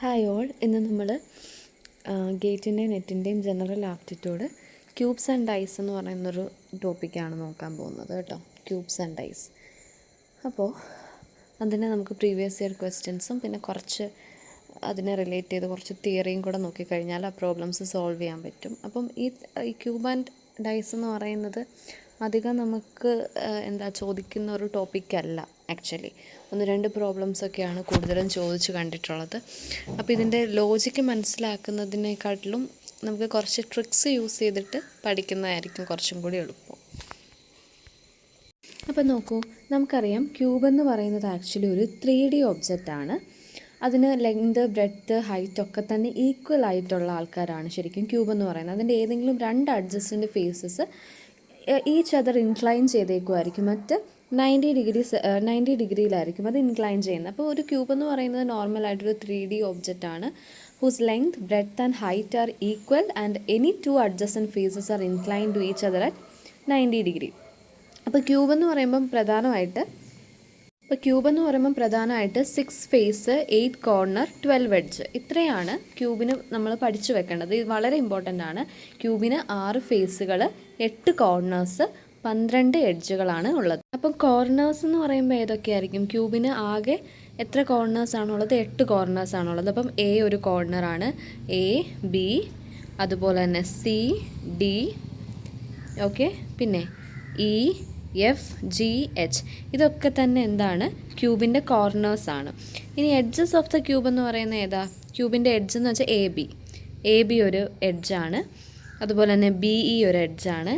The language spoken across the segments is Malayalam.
ഹായ് ഓൾ, ഇന്ന് നമ്മൾ ഗേറ്റിൻ്റെയും നെറ്റിൻ്റെയും general aptitude cubes and dice എന്ന് പറയുന്നൊരു ടോപ്പിക്കാണ് നോക്കാൻ പോകുന്നത് കേട്ടോ. Cubes and dice. അപ്പോൾ അതിന് നമുക്ക് പ്രീവിയസ് ഇയർ ക്വസ്റ്റ്യൻസും പിന്നെ കുറച്ച് അതിനെ റിലേറ്റ് ചെയ്ത് കുറച്ച് തിയറിയും കൂടെ നോക്കിക്കഴിഞ്ഞാൽ ആ പ്രോബ്ലംസ് സോൾവ് ചെയ്യാൻ പറ്റും. അപ്പം ഈ ക്യൂബ് ആൻഡ് ഡൈസ് എന്ന് പറയുന്നത് അധികം നമുക്ക് ചോദിക്കുന്ന ഒരു ടോപ്പിക്കല്ല. ആക്ച്വലി 1-2 പ്രോബ്ലംസൊക്കെയാണ് കൂടുതലും ചോദിച്ച് കണ്ടിട്ടുള്ളത്. അപ്പോൾ ഇതിൻ്റെ ലോജിക്ക് മനസ്സിലാക്കുന്നതിനേക്കാട്ടിലും നമുക്ക് കുറച്ച് ട്രിക്സ് യൂസ് ചെയ്തിട്ട് പഠിക്കുന്നതായിരിക്കും കുറച്ചും കൂടി എളുപ്പം. അപ്പോൾ നോക്കൂ, നമുക്കറിയാം ക്യൂബ് എന്ന് പറയുന്നത് ആക്ച്വലി ഒരു 3D ഒബ്ജക്റ്റാണ്. അതിന് ലെങ്ത്, ബ്രെഡ്ത്ത്, ഹൈറ്റ് ഒക്കെ തന്നെ ഈക്വൽ ആയിട്ടുള്ള ആൾക്കാരാണ് ശരിക്കും ക്യൂബ് എന്ന് പറയുന്നത്. അതിൻ്റെ ഏതെങ്കിലും 2 adjacent faces each other incline ചെയ്തേക്കുമായിരിക്കും. മറ്റ് 90 ഡിഗ്രിയിലായിരിക്കും അത് ഇൻക്ലൈൻ ചെയ്യുന്നത്. അപ്പോൾ ഒരു ക്യൂബ് എന്ന് പറയുന്നത് നോർമലായിട്ടൊരു 3D ഒബ്ജക്റ്റാണ്. Whose length, breadth and height are equal and any 2 adjacent faces are incline to each other at 90 degree. അപ്പോൾ ക്യൂബ് എന്ന് പറയുമ്പം പ്രധാനമായിട്ട് 6 ഫേസ്, 8 കോർണർ, 12 എഡ്ജ്, ഇത്രയാണ് ക്യൂബിന് നമ്മൾ പഠിച്ചു വെക്കേണ്ടത്. ഇത് വളരെ ഇമ്പോർട്ടൻ്റ് ആണ്. ക്യൂബിന് 6 ഫേസുകൾ, 8 കോർണേഴ്സ്, 12 എഡ്ജുകളാണ് ഉള്ളത്. അപ്പം കോർണേഴ്സ് എന്ന് പറയുമ്പോൾ ഏതൊക്കെയായിരിക്കും? ക്യൂബിന് ആകെ എത്ര കോർണേഴ്സ് ആണുള്ളത്? 8 കോർണേഴ്സ് ആണുള്ളത്. അപ്പം എ ഒരു കോർണറാണ്, എ, ബി, അതുപോലെ തന്നെ സി, ഡി, ഓക്കെ, പിന്നെ ഇ, എഫ്, ജി, എച്ച്, ഇതൊക്കെ തന്നെ എന്താണ്? ക്യൂബിൻ്റെ കോർണേഴ്സാണ്. ഇനി എഡ്ജസ് ഓഫ് ദ ക്യൂബ് എന്ന് പറയുന്നത് ഏതാ? ക്യൂബിൻ്റെ എഡ്ജ് എന്ന് വെച്ചാൽ എ ബി ഒരു എഡ്ജാണ്. അതുപോലെ തന്നെ ബി ഇ ഒരു എഡ്ജാണ്,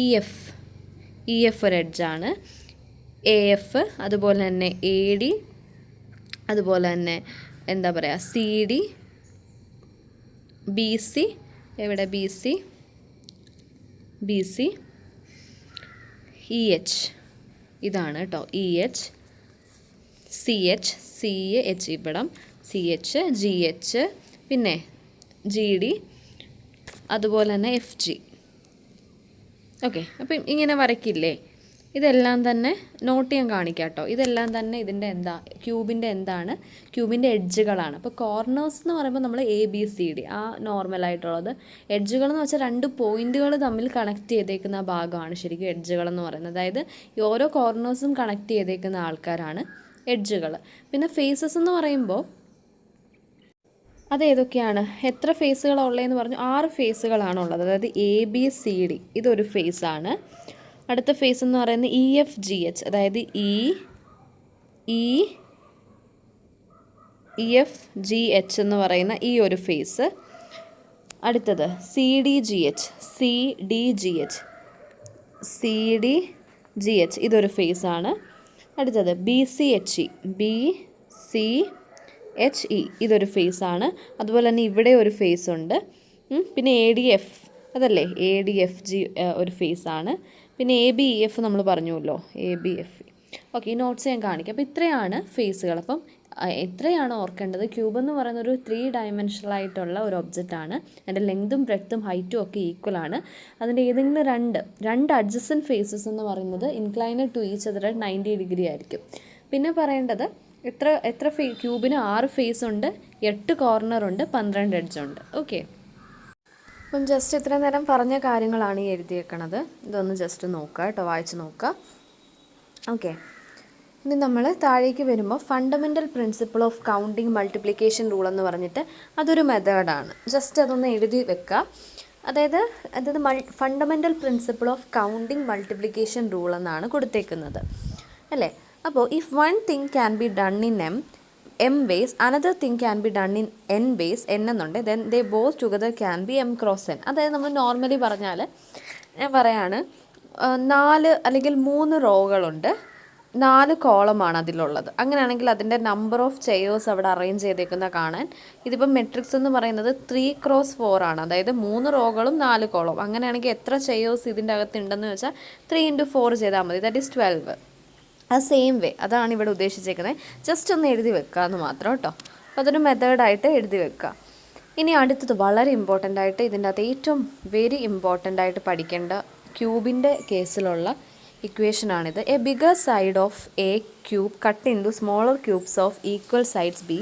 ഇ എഫ് ഒരു എഡ്ജാണ്, എ എഫ്, അതുപോലെ തന്നെ എ ഡി, അതുപോലെ തന്നെ സി ഡി, ബി സി, എവിടെ ബി സി, ഇ എച്ച്, ഇതാണ് കേട്ടോ ഇ എച്ച്, സി എച്ച് ഇവിടം, സി എച്ച്, ജി എച്ച്, പിന്നെ ജി ഡി, അതുപോലെ തന്നെ എഫ് ജി. ഓക്കെ, അപ്പം ഇങ്ങനെ വരയ്ക്കില്ലേ? ഇതെല്ലാം തന്നെ നോട്ട് ചെയ്യാൻ കാണിക്കാം കേട്ടോ. ഇതെല്ലാം തന്നെ ഇതിൻ്റെ ക്യൂബിൻ്റെ എഡ്ജുകളാണ്. അപ്പോൾ കോർണേഴ്സ് എന്ന് പറയുമ്പോൾ നമ്മൾ എ ബി സി ഡി ആ നോർമലായിട്ടുള്ളത്. എഡ്ജുകൾ എന്ന് വെച്ചാൽ 2 പോയിൻറ്റുകൾ തമ്മിൽ കണക്ട് ചെയ്തേക്കുന്ന ഭാഗമാണ് ശരിക്കും എഡ്ജുകളെന്ന് പറയുന്നത്. അതായത് ഈ ഓരോ കോർണേഴ്സും കണക്ട് ചെയ്തേക്കുന്ന ആൾക്കാരാണ് എഡ്ജുകൾ. പിന്നെ ഫേസസ് എന്ന് പറയുമ്പോൾ അതേതൊക്കെയാണ്? എത്ര ഫേസുകളാണ് ഉള്ളതെന്ന് പറഞ്ഞു? 6 ഫേസുകളാണുള്ളത്. അതായത് എ ബി സി ഡി ഇതൊരു ഫേസാണ്. അടുത്ത ഫേസ് എന്ന് പറയുന്നത് ഇ എഫ് ജി എച്ച്, അതായത് ഇ എഫ് ജി എച്ച് എന്ന് പറയുന്ന ഈ ഒരു ഫേസ്. അടുത്തത് സി ഡി ജി എച്ച്, ഇതൊരു ഫേസാണ്. അടുത്തത് ബി സി എച്ച് ഇ, ഇതൊരു ഫേസാണ്. അതുപോലെ തന്നെ ഇവിടെ ഒരു ഫേസ് ഉണ്ട്. പിന്നെ എ ഡി എഫ്, അതല്ലേ എ ഡി എഫ് ജി ഒരു ഫേസാണ്. പിന്നെ എ ബി ഇ എഫ് നമ്മൾ പറഞ്ഞുവല്ലോ, എ ബി എഫ്. ഓക്കെ, ഈ നോട്ട്സ് ഞാൻ കാണിക്കാം. അപ്പോൾ ഇത്രയാണ് ഫേസുകൾ. അപ്പം എത്രയാണ് ഓർക്കേണ്ടത്? ക്യൂബ് എന്ന് പറയുന്ന ഒരു 3 ഡയമെൻഷണൽ ആയിട്ടുള്ള ഒരു ഒബ്ജക്റ്റാണ്. അതിൻ്റെ ലെങ്തും ബ്രെഡ്ത്തും ഹൈറ്റും ഒക്കെ ഈക്വൽ ആണ്. അതിൻ്റെ ഏതെങ്കിലും രണ്ട് അഡ്ജസൻറ്റ് ഫേസസ് എന്ന് പറയുന്നത് ഇൻക്ലൈനഡ് ടു ഈച്ച് അതർ 90 ഡിഗ്രി ആയിരിക്കും. പിന്നെ പറയേണ്ടത് എത്ര ക്യൂബിന് 6 ഫേസ് ഉണ്ട്, 8 കോർണർ ഉണ്ട്, 12 എഡ്ജ് ഉണ്ട്. ഓക്കെ, അപ്പം ജസ്റ്റ് ഇത്ര നേരം പറഞ്ഞ കാര്യങ്ങളാണ് ഈ എഴുതിയേക്കണത്. ഇതൊന്ന് ജസ്റ്റ് നോക്കുക കേട്ടോ, വായിച്ച് നോക്കുക. ഓക്കെ, ഇനി നമ്മൾ താഴേക്ക് വരുമ്പോൾ fundamental principle of counting multiplication rule എന്ന് പറഞ്ഞിട്ട് അതൊരു മെത്തേഡാണ്. ജസ്റ്റ് അതൊന്ന് എഴുതി വെക്കുക. അതായത് fundamental principle of counting multiplication rule എന്നാണ് കൊടുത്തേക്കുന്നത് അല്ലേ. അപ്പോൾ if one thing can be done in m ways, another thing can be done in n ways, n എന്നുണ്ട്, then they both together can be m cross n. അതായത് നമ്മൾ നോർമലി പറഞ്ഞാൽ ഞാൻ പറയാണ് 4 അല്ലെങ്കിൽ 3 റോകളുണ്ട്, 4 കോളമാണ് അതിലുള്ളത്. അങ്ങനെയാണെങ്കിൽ അതിൻ്റെ നമ്പർ ഓഫ് ചെയേഴ്സ് അവിടെ അറേഞ്ച് ചെയ്തേക്കുന്ന കാണാൻ. ഇതിപ്പം മെട്രിക്സ് എന്ന് പറയുന്നത് 3x4 ആണ്. അതായത് 3 റോകളും 4 കോളവും. അങ്ങനെയാണെങ്കിൽ എത്ര ചെയേഴ്സ് ഇതിൻ്റെ അകത്ത് ഉണ്ടെന്ന് വെച്ചാൽ 3x4 ചെയ്താൽ മതി, ദാറ്റ് ഈസ് 12. ആ സെയിം വേ അതാണ് ഇവിടെ ഉദ്ദേശിച്ചേക്കുന്നത്. ജസ്റ്റ് ഒന്ന് എഴുതി വെക്കുക എന്ന് മാത്രം കേട്ടോ. അപ്പോൾ അതൊരു മെത്തേഡായിട്ട് എഴുതി വെക്കുക. ഇനി അടുത്തത് വളരെ ഇമ്പോർട്ടൻ്റ് ആയിട്ട് ഇതിൻ്റെ അകത്ത് ഏറ്റവും വെരി ഇമ്പോർട്ടൻ്റ് ആയിട്ട് പഠിക്കേണ്ട ക്യൂബിൻ്റെ കേസിലുള്ള ഇക്വേഷനാണിത്. A bigger side of a cube cut in to smaller cubes of equal sides B.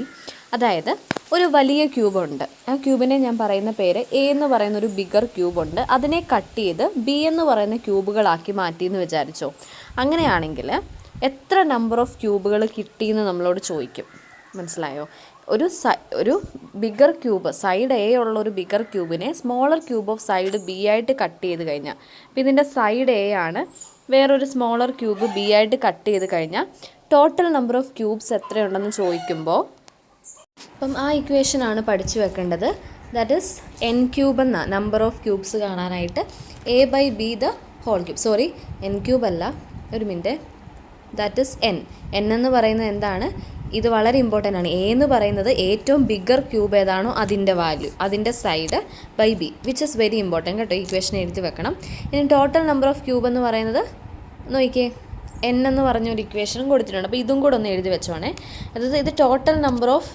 അതായത് ഒരു വലിയ ക്യൂബുണ്ട്. ആ ക്യൂബിനെ ഞാൻ പറയുന്ന പേര് എ എന്ന് പറയുന്ന ഒരു ബിഗർ ക്യൂബുണ്ട്. അതിനെ കട്ട് ചെയ്ത് ബി എന്ന് പറയുന്ന ക്യൂബുകളാക്കി മാറ്റിയെന്ന് വിചാരിച്ചോ. അങ്ങനെയാണെങ്കിൽ എത്ര നമ്പർ ഓഫ് ക്യൂബുകൾ കിട്ടിയെന്ന് നമ്മളോട് ചോദിക്കും. മനസ്സിലായോ? ഒരു ബിഗർ ക്യൂബ്, സൈഡ് എ ഉള്ള ഒരു ബിഗർ ക്യൂബിനെ smaller cube of side B ആയിട്ട് കട്ട് ചെയ്ത് കഴിഞ്ഞാൽ, അപ്പോൾ ഇതിൻ്റെ സൈഡ് എ ആണ്, വേറൊരു സ്മോളർ ക്യൂബ് ബി ആയിട്ട് കട്ട് ചെയ്ത് കഴിഞ്ഞാൽ ടോട്ടൽ നമ്പർ ഓഫ് ക്യൂബ്സ് എത്രയുണ്ടെന്ന് ചോദിക്കുമ്പോൾ അപ്പം ആ ഇക്വേഷനാണ് പഠിച്ചു വെക്കേണ്ടത്. ദാറ്റ് ഈസ് എൻ ക്യൂബ് എന്ന നമ്പർ ഓഫ് ക്യൂബ്സ് കാണാനായിട്ട് A by B the whole cube. Sorry, N cube അല്ല, ഒരു minute. That is N. N എന്ന് പറയുന്നത് എന്താണ്? ഇത് വളരെ ഇമ്പോർട്ടൻ്റ് ആണ്. എ എന്ന് പറയുന്നത് ഏറ്റവും ബിഗർ ക്യൂബ് ഏതാണോ അതിൻ്റെ വാല്യൂ, അതിൻ്റെ side by B, which is very important കേട്ടോ. ഇക്വേഷൻ എഴുതി വെക്കണം. ഇനി ടോട്ടൽ നമ്പർ ഓഫ് ക്യൂബ് എന്ന് പറയുന്നത് നോക്കിയേ, എൻ എന്ന് പറഞ്ഞൊരു ഇക്വേഷനും കൊടുത്തിട്ടുണ്ട്. അപ്പോൾ ഇതും കൂടെ ഒന്ന് എഴുതി വെച്ചോണേ. അതായത് ഇത് ടോട്ടൽ നമ്പർ ഓഫ്,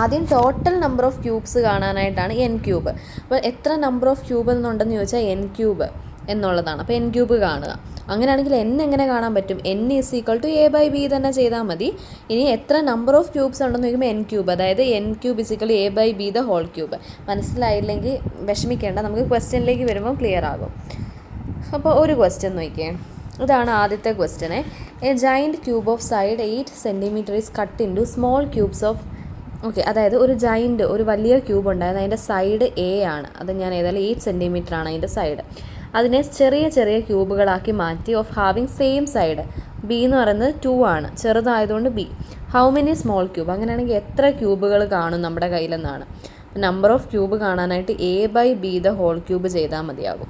ആദ്യം ടോട്ടൽ നമ്പർ ഓഫ് ക്യൂബ്സ് കാണാനായിട്ടാണ് എൻ ക്യൂബ്. അപ്പോൾ എത്ര നമ്പർ ഓഫ് ക്യൂബ് എന്നുണ്ടെന്ന് ചോദിച്ചാൽ എൻ ക്യൂബ് എന്നുള്ളതാണ്. അപ്പോൾ എൻ ക്യൂബ് കാണുക. അങ്ങനെയാണെങ്കിൽ എൻ എങ്ങനെ കാണാൻ പറ്റും? N is equal to A by B തന്നെ ചെയ്താൽ മതി. ഇനി എത്ര നമ്പർ ഓഫ് ക്യൂബ്സ് ഉണ്ടെന്ന് ചോദിക്കുമ്പോൾ എൻ ക്യൂബ്, അതായത് N cube is equal to A by B the whole cube. മനസ്സിലായില്ലെങ്കിൽ വിഷമിക്കേണ്ട, നമുക്ക് ക്വസ്റ്റ്യനിലേക്ക് വരുമ്പോൾ ക്ലിയർ ആകും. അപ്പോൾ ഒരു ക്വസ്റ്റ്യൻ നോക്കിയേ. ഇതാണ് ആദ്യത്തെ ക്വസ്റ്റ്യനെ. A giant cube of side 8 centimetre is cut in to small cubes of, okay, അതായത് ഒരു വലിയ ക്യൂബ് ഉണ്ടായിരുന്നു, അതിൻ്റെ സൈഡ് എ ആണ്. അത് ഞാൻ ഏതായാലും 8 സെൻറ്റിമീറ്റർ ആണ് അതിൻ്റെ സൈഡ്. അതിനെ ചെറിയ ചെറിയ ക്യൂബുകളാക്കി മാറ്റി of having same side. B എന്ന് പറയുന്നത് 2 ആണ്, ചെറുതായതുകൊണ്ട് B. How many small cube? അങ്ങനെയാണെങ്കിൽ എത്ര ക്യൂബുകൾ കാണും നമ്മുടെ കയ്യിലെന്നാണ്. നമ്പർ ഓഫ് ക്യൂബ് കാണാനായിട്ട് A by B the whole cube ചെയ്താൽ മതിയാകും.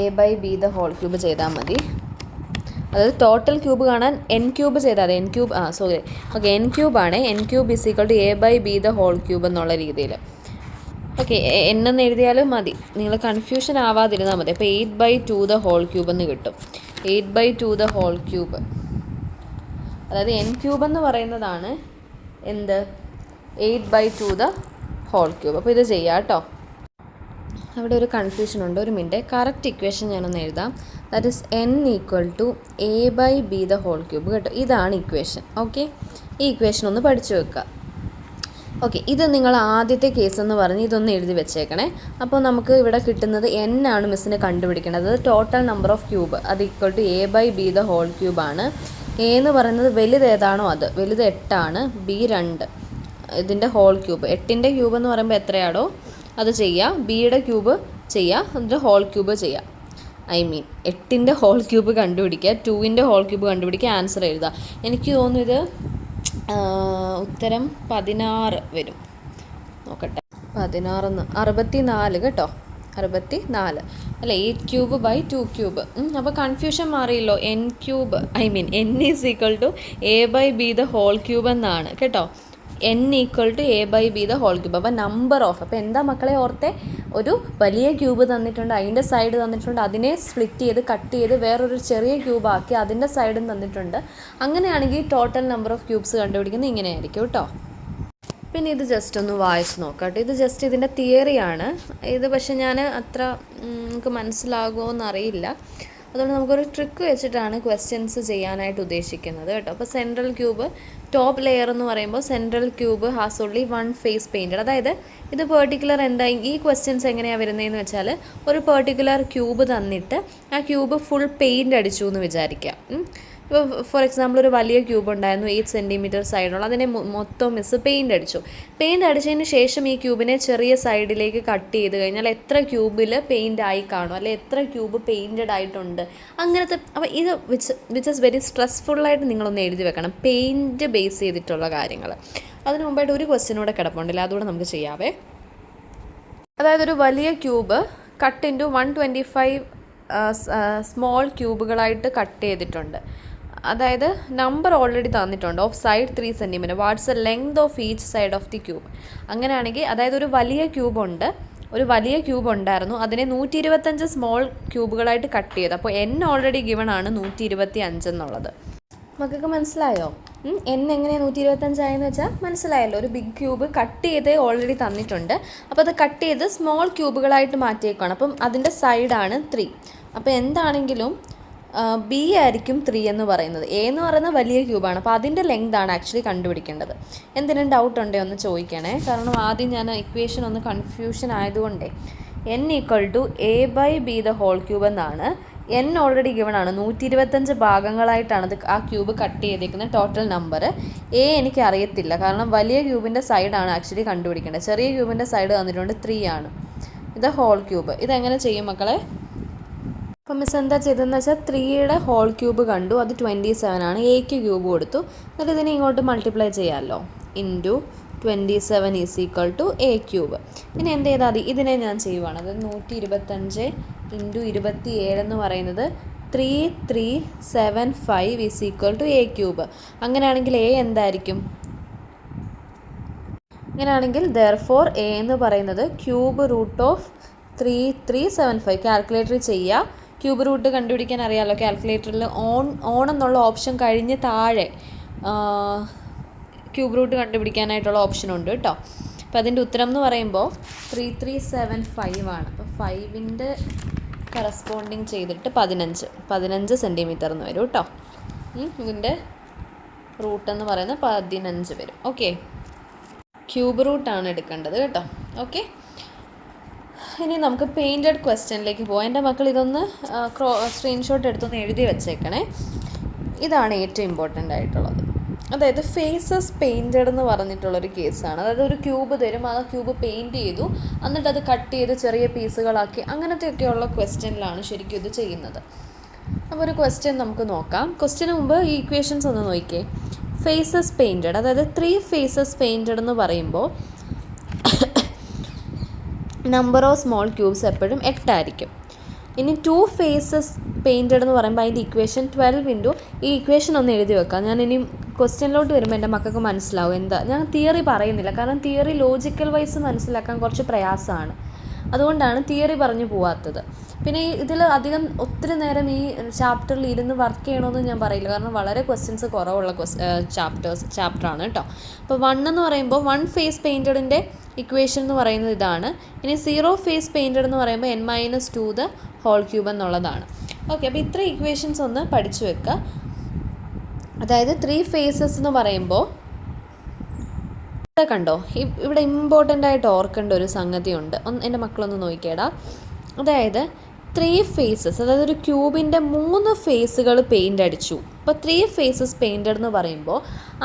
A by B the whole cube ചെയ്താൽ മതി. അതായത് ടോട്ടൽ ക്യൂബ് കാണാൻ എൻ ക്യൂബ് ചെയ്താൽ എൻ ക്യൂബ് ഓക്കെ, എൻ ക്യൂബാണ്. N cube is equal to A by B the whole cube എന്നുള്ള രീതിയിൽ. ഓക്കെ, എൻ എന്ന് എഴുതിയാലും മതി, നിങ്ങൾ കൺഫ്യൂഷൻ ആവാതിരുന്നാൽ മതി. അപ്പോൾ 8/2 ദ ഹോൾ ക്യൂബ് എന്ന് കിട്ടും. 8/2 ദ ഹോൾ ക്യൂബ്, അതായത് എൻ ക്യൂബ് എന്ന് പറയുന്നതാണ് എന്ത്? 8/2 ദ ഹോൾ ക്യൂബ്. അപ്പോൾ ഇത് ചെയ്യാം കേട്ടോ. അവിടെ ഒരു കൺഫ്യൂഷൻ ഉണ്ട്, ഒരു മിനിറ്റ്. കറക്റ്റ് ഇക്വേഷൻ ഞാനൊന്ന് എഴുതാം. That is N equal to A by B the whole cube കേട്ടോ. ഇതാണ് ഇക്വേഷൻ. ഓക്കെ, ഈ ഇക്വേഷൻ ഒന്ന് പഠിച്ചു വെക്കുക. ഓക്കെ, ഇത് നിങ്ങൾ ആദ്യത്തെ കേസ് എന്ന് പറഞ്ഞ് ഇതൊന്ന് എഴുതി വെച്ചേക്കണേ. അപ്പോൾ നമുക്ക് ഇവിടെ കിട്ടുന്നത് എൻ ആണ് മിസ്സിന് കണ്ടുപിടിക്കേണ്ടത്. ടോട്ടൽ നമ്പർ ഓഫ് ക്യൂബ് അത് equal to A by B the whole ക്യൂബാണ്. എ എന്ന് പറയുന്നത് വലുത് ഏതാണോ അത്, വലുത് 8 ആണ്, ബി 2. ഇതിൻ്റെ ഹോൾ ക്യൂബ്, 8ൻ്റെ ക്യൂബ് എന്ന് പറയുമ്പോൾ എത്രയാണോ അത് ചെയ്യുക, ബിയുടെ ക്യൂബ് ചെയ്യുക, എന്നിട്ട് ഹോൾ ക്യൂബ് ചെയ്യുക. 8ൻ്റെ ഹോൾ ക്യൂബ് കണ്ടുപിടിക്കുക, 2ൻ്റെ ഹോൾ ക്യൂബ് കണ്ടുപിടിക്കുക, ആൻസർ എഴുതുക. എനിക്ക് തോന്നുന്നു ഇത് ഉത്തരം 16 വരും. നോക്കട്ടെ, 16 64 കേട്ടോ, 64 അല്ല, 8 ക്യൂബ് ബൈ 2 ക്യൂബ്. അപ്പോൾ കൺഫ്യൂഷൻ മാറിയല്ലോ. N cube N is equal to A by B the whole cube എന്നാണ് കേട്ടോ. N equal to A by B the whole cube. അപ്പോൾ നമ്പർ ഓഫ്, അപ്പോൾ എന്താ മക്കളെ ഓർത്തെ? ഒരു വലിയ ക്യൂബ് തന്നിട്ടുണ്ട്, അതിൻ്റെ സൈഡ് തന്നിട്ടുണ്ട്, അതിനെ സ്പ്ലിറ്റ് ചെയ്ത് കട്ട് ചെയ്ത് വേറൊരു ചെറിയ ക്യൂബാക്കി അതിൻ്റെ സൈഡും തന്നിട്ടുണ്ട്. അങ്ങനെയാണെങ്കിൽ ടോട്ടൽ നമ്പർ ഓഫ് ക്യൂബ്സ് കണ്ടുപിടിക്കുന്നത് ഇങ്ങനെയായിരിക്കും കേട്ടോ. പിന്നെ ഇത് ജസ്റ്റ് ഒന്ന് വായിച്ച് നോക്കാം കേട്ടോ. ഇത് ജസ്റ്റ് ഇതിൻ്റെ തിയറിയാണ് ഇത്, പക്ഷെ ഞാൻ അത്ര നമുക്ക് മനസ്സിലാകുമോ എന്നറിയില്ല. അതുകൊണ്ട് നമുക്കൊരു ട്രിക്ക് വെച്ചിട്ടാണ് ക്വസ്റ്റ്യൻസ് ചെയ്യാനായിട്ട് ഉദ്ദേശിക്കുന്നത് കേട്ടോ. അപ്പോൾ സെൻട്രൽ ക്യൂബ്, ടോപ്പ് ലെയർ എന്ന് പറയുമ്പോൾ central cube has only 1 face painted. അതായത് ഇത് പെർട്ടിക്കുലർ ഈ ക്വസ്റ്റ്യൻസ് എങ്ങനെയാണ് വരുന്നതെന്ന് വെച്ചാൽ, ഒരു പെർട്ടിക്കുലർ ക്യൂബ് തന്നിട്ട് ആ ക്യൂബ് ഫുൾ പെയിൻ്റ് അടിച്ചു എന്ന് വിചാരിക്കാം. ഇപ്പോൾ ഫോർ എക്സാമ്പിൾ ഒരു വലിയ ക്യൂബ് ഉണ്ടായിരുന്നു, 8 സെൻറ്റിമീറ്റർ സൈഡുള്ള, അതിനെ മൊത്തം മിസ് പെയിൻ്റ് അടിച്ചു. പെയിൻ്റ് അടിച്ചതിന് ശേഷം ഈ ക്യൂബിനെ ചെറിയ സൈഡിലേക്ക് കട്ട് ചെയ്ത് കഴിഞ്ഞാൽ എത്ര ക്യൂബിൽ പെയിൻ്റ് ആയി കാണും, അല്ലെങ്കിൽ എത്ര ക്യൂബ് പെയിൻറ്റഡ് ആയിട്ടുണ്ട്, അങ്ങനത്തെ. അപ്പോൾ ഇത് വിച്ച് ഇസ് വെരി സ്ട്രെസ്ഫുള്ളായിട്ട് നിങ്ങളൊന്ന് എഴുതി വെക്കണം, പെയിൻറ്റ് ബേസ് ചെയ്തിട്ടുള്ള കാര്യങ്ങൾ. അതിന് മുമ്പായിട്ട് ഒരു ക്വസ്റ്റ്യനൂടെ കിടപ്പുണ്ടല്ലോ, അതുകൂടെ നമുക്ക് ചെയ്യാവേ. അതായത് ഒരു വലിയ cube cut in to 125 small ക്യൂബുകളായിട്ട് കട്ട് ചെയ്തിട്ടുണ്ട്. അതായത് നമ്പർ ഓൾറെഡി തന്നിട്ടുണ്ട് of side 3 centimetre. What's a length of each side of the cube. അങ്ങനെയാണെങ്കിൽ അതായത് ഒരു വലിയ ക്യൂബ് ഉണ്ടായിരുന്നു, അതിനെ 125 സ്മോൾ ക്യൂബുകളായിട്ട് കട്ട് ചെയ്ത്. അപ്പോൾ എൻ ഓൾറെഡി ഗിവൺ ആണ് 125 എന്നുള്ളത്. മക്കൾക്ക് മനസ്സിലായോ? എൻ എങ്ങനെയാണ് 125 ആയെന്ന് വെച്ചാൽ മനസ്സിലായല്ലോ. ഒരു ബിഗ് ക്യൂബ് കട്ട് ചെയ്ത് ഓൾറെഡി തന്നിട്ടുണ്ട്. അപ്പോൾ അത് കട്ട് ചെയ്ത് സ്മോൾ ക്യൂബുകളായിട്ട് മാറ്റിയേക്കാണ്. അപ്പം അതിൻ്റെ സൈഡാണ് 3. അപ്പോൾ എന്താണെങ്കിലും ബി ആയിരിക്കും 3 എന്ന് പറയുന്നത്. എ എന്ന് പറയുന്നത് വലിയ ക്യൂബാണ്, അപ്പോൾ അതിൻ്റെ ലെങ്ത് ആണ് ആക്ച്വലി കണ്ടുപിടിക്കേണ്ടത്. എന്തെങ്കിലും ഡൗട്ട് ഉണ്ടോ ഒന്ന് ചോദിക്കണേ, കാരണം ആദ്യം ഞാൻ ഇക്വേഷൻ ഒന്ന് കൺഫ്യൂഷൻ ആയതുകൊണ്ടേ. n = a/b² എന്നാണ്. n ഓൾറെഡി ഗിവൺ ആണ്, 125 ഭാഗങ്ങളായിട്ടാണ് അത് ആ ക്യൂബ് കട്ട് ചെയ്തേക്കുന്നത്. ടോട്ടൽ നമ്പർ എ എനിക്ക് അറിയത്തില്ല, കാരണം വലിയ ക്യൂബിൻ്റെ സൈഡാണ് ആക്ച്വലി കണ്ടുപിടിക്കേണ്ടത്. ചെറിയ ക്യൂബിൻ്റെ സൈഡ് തന്നിട്ടുണ്ട് 3 ആണ്. ഇത് ഹോൾ ക്യൂബ്. ഇതെങ്ങനെ ചെയ്യും മക്കളെ? അപ്പം മിസ് എന്താ ചെയ്തതെന്ന് വെച്ചാൽ 3യുടെ ഹോൾ ക്യൂബ് കണ്ടു, അത് 27 ആണ്. എക്ക് ക്യൂബ് കൊടുത്തു, എന്നിട്ട് ഇതിനെ ഇങ്ങോട്ട് മൾട്ടിപ്ലൈ ചെയ്യാമല്ലോ. Into 27 = a³. ഇനി എന്ത് ചെയ്താൽ മതി? ഇതിനെ ഞാൻ ചെയ്യുവാണ്. അത് 125 × 27 എന്ന് പറയുന്നത് 3375 = a³. അങ്ങനെയാണെങ്കിൽ എ എന്തായിരിക്കും? അങ്ങനെയാണെങ്കിൽ therefore എ എന്ന് പറയുന്നത് √3375. കാൽക്കുലേറ്റർ ചെയ്യുക. ക്യൂബ് റൂട്ട് കണ്ടുപിടിക്കാൻ അറിയാമല്ലോ, കാൽക്കുലേറ്ററിൽ ഓൺ എന്നുള്ള ഓപ്ഷൻ കഴിഞ്ഞ് താഴെ ക്യൂബ് റൂട്ട് കണ്ടുപിടിക്കാനായിട്ടുള്ള ഓപ്ഷൻ ഉണ്ട് കേട്ടോ. അപ്പോൾ അതിൻ്റെ ഉത്തരം എന്ന് പറയുമ്പോൾ 3375 ആണ്. അപ്പോൾ 5ൻ്റെ കറസ്പോണ്ടിങ് ചെയ്തിട്ട് 15 സെൻറ്റിമീറ്റർ എന്ന് വരും കേട്ടോ. ഇതിൻ്റെ റൂട്ട് എന്ന് പറയുന്നത് 15 വരും. ഓക്കെ, ക്യൂബ് റൂട്ടാണ് എടുക്കേണ്ടത് കേട്ടോ. ഓക്കെ, ഇനി നമുക്ക് പെയിൻറ്റഡ് ക്വസ്റ്റ്യനിലേക്ക് പോകാം. എൻ്റെ മക്കൾ ഇതൊന്ന് സ്ക്രീൻഷോട്ട് എടുത്തൊന്ന് എഴുതി വെച്ചേക്കണേ. ഇതാണ് ഏറ്റവും ഇമ്പോർട്ടൻ്റ് ആയിട്ടുള്ളത്. അതായത് ഫേസസ് പെയിൻറ്റഡ് എന്ന് പറഞ്ഞിട്ടുള്ളൊരു കേസാണ്. അതായത് ഒരു ക്യൂബ് തരും, ആ ക്യൂബ് പെയിൻറ്റ് ചെയ്തു, എന്നിട്ട് അത് കട്ട് ചെയ്ത് ചെറിയ പീസുകളാക്കി, അങ്ങനത്തെയൊക്കെയുള്ള ക്വസ്റ്റ്യനിലാണ് ശരിക്കും ഇത് ചെയ്യുന്നത്. അപ്പോൾ ഒരു ക്വസ്റ്റ്യൻ നമുക്ക് നോക്കാം. ക്വസ്റ്റ്യന് മുമ്പ് ഈ ഇക്വേഷൻസ് ഒന്ന് നോക്കിയേ. ഫേസസ് പെയിൻറ്റഡ്, അതായത് 3 ഫേസസ് പെയിൻറ്റഡ് എന്ന് പറയുമ്പോൾ നമ്പർ ഓഫ് സ്മോൾ ക്യൂബ്സ് എപ്പോഴും 8 ആയിരിക്കും. ഇനി 2 ഫേസസ് പെയിൻറ്റഡ് എന്ന് പറയുമ്പോൾ അതിൻ്റെ ഇക്വേഷൻ 12 ഈ ഇക്വേഷൻ ഒന്ന് എഴുതി വെക്കാം. ഞാൻ ഇനി ക്വസ്റ്റ്യനിലോട്ട് വരുമ്പോൾ എൻ്റെ മക്കൾക്ക് മനസ്സിലാവും എന്താ. ഞാൻ തിയറി പറയുന്നില്ല, കാരണം തിയറി ലോജിക്കൽ വൈസ് മനസ്സിലാക്കാൻ കുറച്ച് പ്രയാസമാണ്, അതുകൊണ്ടാണ് തിയറി പറഞ്ഞു പോവാത്തത്. പിന്നെ ഇതിൽ അധികം ഒത്തിരി നേരം ഈ ചാപ്റ്ററിൽ ഇരുന്ന് വർക്ക് ചെയ്യണമെന്ന് ഞാൻ പറയില്ല, കാരണം വളരെ ക്വസ്റ്റ്യൻസ് കുറവുള്ള ചാപ്റ്ററാണ് കേട്ടോ. അപ്പോൾ 1 എന്ന് പറയുമ്പോൾ 1 ഫേസ് പെയിൻറ്റഡിൻ്റെ ഇക്വേഷൻ എന്ന് പറയുന്നത് ഇതാണ്. ഇനി 0 ഫേസ് പെയിൻറ്റഡ് എന്ന് പറയുമ്പോൾ n-2 എന്നുള്ളതാണ്. ഓക്കെ, അപ്പോൾ ഇത്ര ഇക്വേഷൻസ് ഒന്ന് പഠിച്ചു വെക്കുക. അതായത് 3 ഫേസസ് എന്ന് പറയുമ്പോൾ കണ്ടോ, ഇവിടെ ഇമ്പോർട്ടൻ്റ് ആയിട്ട് ഓർക്കേണ്ട ഒരു സംഗതിയുണ്ട്. എൻ്റെ മക്കളൊന്ന് നോക്കിക്കേടാ. അതായത് 3 ഫേസസ്, അതായത് ഒരു ക്യൂബിൻ്റെ 3 ഫേസുകൾ പെയിൻ്റ് അടിച്ചു. അപ്പോൾ 3 ഫേസസ് പെയിൻറ്റഡ് എന്ന് പറയുമ്പോൾ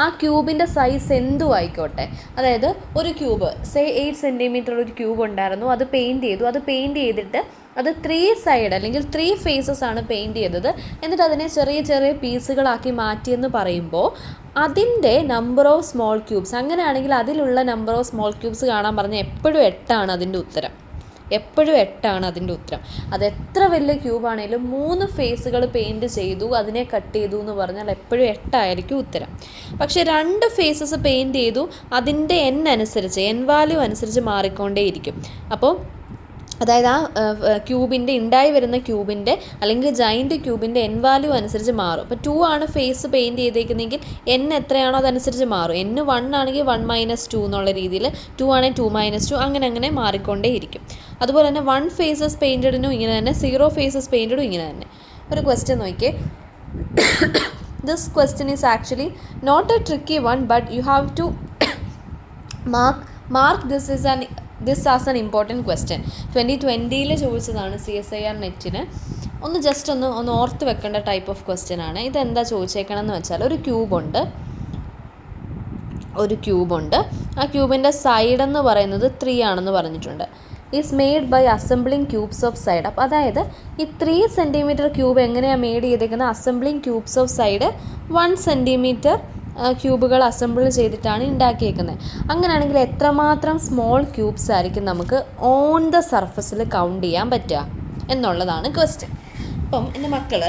ആ ക്യൂബിൻ്റെ സൈസ് എന്തും ആയിക്കോട്ടെ. അതായത് ഒരു ക്യൂബ് 8 സെൻറ്റിമീറ്റർ ഒരു ക്യൂബ് ഉണ്ടായിരുന്നു, അത് പെയിൻറ്റ് ചെയ്തു. അത് പെയിൻറ്റ് ചെയ്തിട്ട് അത് 3 സൈഡ് അല്ലെങ്കിൽ 3 ഫേസസ് ആണ് പെയിൻറ്റ് ചെയ്തത്. എന്നിട്ട് അതിനെ ചെറിയ ചെറിയ പീസുകളാക്കി മാറ്റിയെന്ന് പറയുമ്പോൾ അതിൻ്റെ നമ്പർ ഓഫ് സ്മോൾ ക്യൂബ്സ്, അങ്ങനെയാണെങ്കിൽ അതിലുള്ള നമ്പർ ഓഫ് സ്മോൾ ക്യൂബ്സ് കാണാൻ പറഞ്ഞാൽ എപ്പോഴും 8 ആണ് അതിൻ്റെ ഉത്തരം. എപ്പോഴും 8 ആണ് അതിൻ്റെ ഉത്തരം. അത് എത്ര വലിയ ക്യൂബാണേലും 3 ഫേസുകൾ പെയിൻറ്റ് ചെയ്തു, അതിനെ കട്ട് ചെയ്തു എന്ന് പറഞ്ഞാൽ എപ്പോഴും 8 ആയിരിക്കും ഉത്തരം. പക്ഷേ 2 ഫേസസ് പെയിൻറ്റ് ചെയ്തു, അതിൻ്റെ n വാല്യൂ അനുസരിച്ച് മാറിക്കൊണ്ടേയിരിക്കും. അപ്പോൾ അതായത് ആ ക്യൂബിൻ്റെ ഉണ്ടായി വരുന്ന ക്യൂബിൻ്റെ അല്ലെങ്കിൽ ജൈൻറ്റ് ക്യൂബിൻ്റെ n വാല്യൂ അനുസരിച്ച് മാറും. അപ്പോൾ 2 ആണ് ഫേസ് പെയിൻറ്റ് ചെയ്തേക്കുന്നതെങ്കിൽ n എത്രയാണോ അതനുസരിച്ച് മാറും. n 1 ആണെങ്കിൽ 1 - 2 എന്നുള്ള രീതിയിൽ, 2 ആണെങ്കിൽ 2 - 2, അങ്ങനെ മാറിക്കൊണ്ടേയിരിക്കും. അതുപോലെ തന്നെ 1 ഫേസസ് പെയിൻറ്റഡിനും ഇങ്ങനെ തന്നെ, 0 ഫേസസ് പെയിൻറ്റഡും ഇങ്ങനെ തന്നെ. ഒരു ക്വസ്റ്റ്യൻ നോക്കിയേ. This question is actually not a tricky one, but you have to mark this as an important question. 2020 ചോദിച്ചതാണ് CSIR നെറ്റിന്. ജസ്റ്റ് ഒന്ന് ഓർത്ത് വെക്കേണ്ട ടൈപ്പ് ഓഫ് ക്വസ്റ്റ്യൻ ആണ്. ഇതെന്താ ചോദിച്ചേക്കണമെന്ന് വെച്ചാൽ ഒരു ക്യൂബുണ്ട്. ആ ക്യൂബിൻ്റെ സൈഡ് എന്ന് പറയുന്നത് 3 ആണെന്ന് പറഞ്ഞിട്ടുണ്ട്. Is made by assembling cubes of side. അപ്പോൾ അതായത് ഈ 3 സെൻറ്റിമീറ്റർ ക്യൂബ് എങ്ങനെയാണ് മെയ്ഡ് ചെയ്തേക്കുന്നത്? Assembling cubes of side 1 centimetre ക്യൂബുകൾ അസംബിൾ ചെയ്തിട്ടാണ് ഉണ്ടാക്കിയേക്കുന്നത്. അങ്ങനെയാണെങ്കിൽ എത്രമാത്രം സ്മോൾ ക്യൂബ്സ് ആയിരിക്കും നമുക്ക് ഓൺ ദ സർഫസിൽ കൗണ്ട് ചെയ്യാൻ പറ്റുക എന്നുള്ളതാണ് ക്വസ്റ്റ്യൻ. അപ്പം എൻ്റെ മക്കൾ